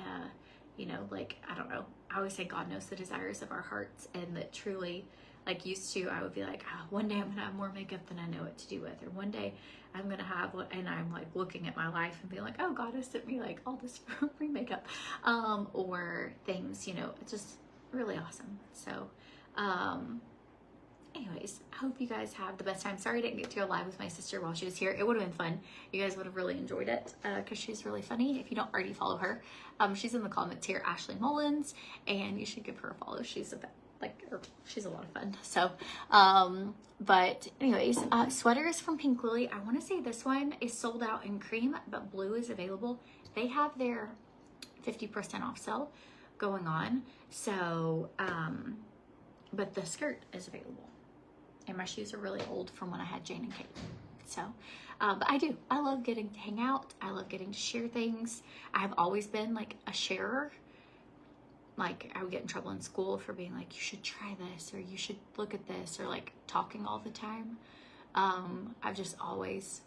you know, like, I don't know. I always say God knows the desires of our hearts, and that truly, like, used to, I would be like, oh, one day I'm gonna have more makeup than I know what to do with, or one day I'm gonna have what, and I'm like looking at my life and being like, oh, God has sent me like all this free makeup, or things, you know, it's just really awesome. So, anyways, I hope you guys have the best time. Sorry I didn't get to go live with my sister while she was here. It would have been fun. You guys would have really enjoyed it because she's really funny. If you don't already follow her, she's in the comments here, Ashley Mullins, and you should give her a follow. She's she's a lot of fun. So, but anyways, sweaters from Pink Lily. I want to say this one is sold out in cream, but blue is available. They have their 50% off sale going on. So, but the skirt is available. And my shoes are really old from when I had Jane and Kate. So, but I love getting to hang out. I love getting to share things. I have always been like a sharer. Like I would get in trouble in school for being like, you should try this, or you should look at this, or like talking all the time. I've just always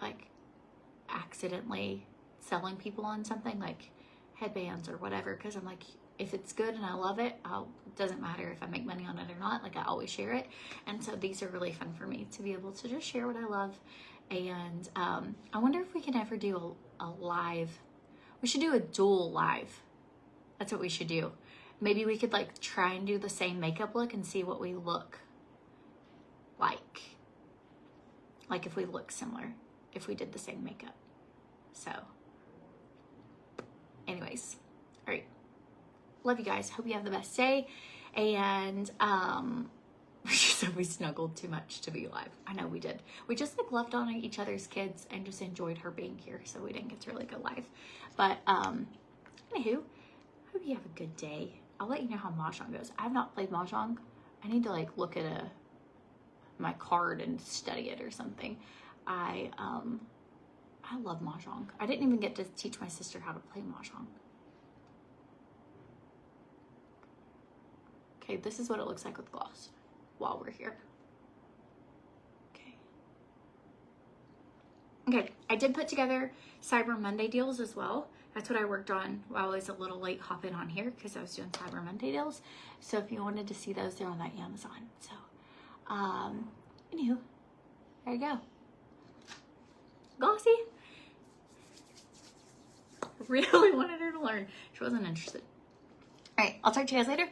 like accidentally selling people on something like headbands or whatever, because I'm like, if it's good and I love it, it doesn't matter if I make money on it or not. Like I always share it. And so these are really fun for me to be able to just share what I love. And I wonder if we can ever do a live. We should do a dual live. That's what we should do. Maybe we could like try and do the same makeup look and see what we look like. Like if we look similar, if we did the same makeup. So anyways, all right. Love you guys. Hope you have the best day. And she said we snuggled too much to be live. I know we did. We just like loved on each other's kids and just enjoyed her being here. So we didn't get to really go live. But anywho, hope you have a good day. I'll let you know how Mahjong goes. I have not played Mahjong. I need to like look at my card and study it or something. I love Mahjong. I didn't even get to teach my sister how to play Mahjong. Okay, this is what it looks like with gloss while we're here. Okay, I did put together Cyber Monday deals as well. That's what I worked on while I was a little late hopping on here because I was doing Cyber Monday deals. So if you wanted to see those, they're on that Amazon. So, anywho, there you go. Glossy. Really wanted her to learn. She wasn't interested. All right, I'll talk to you guys later.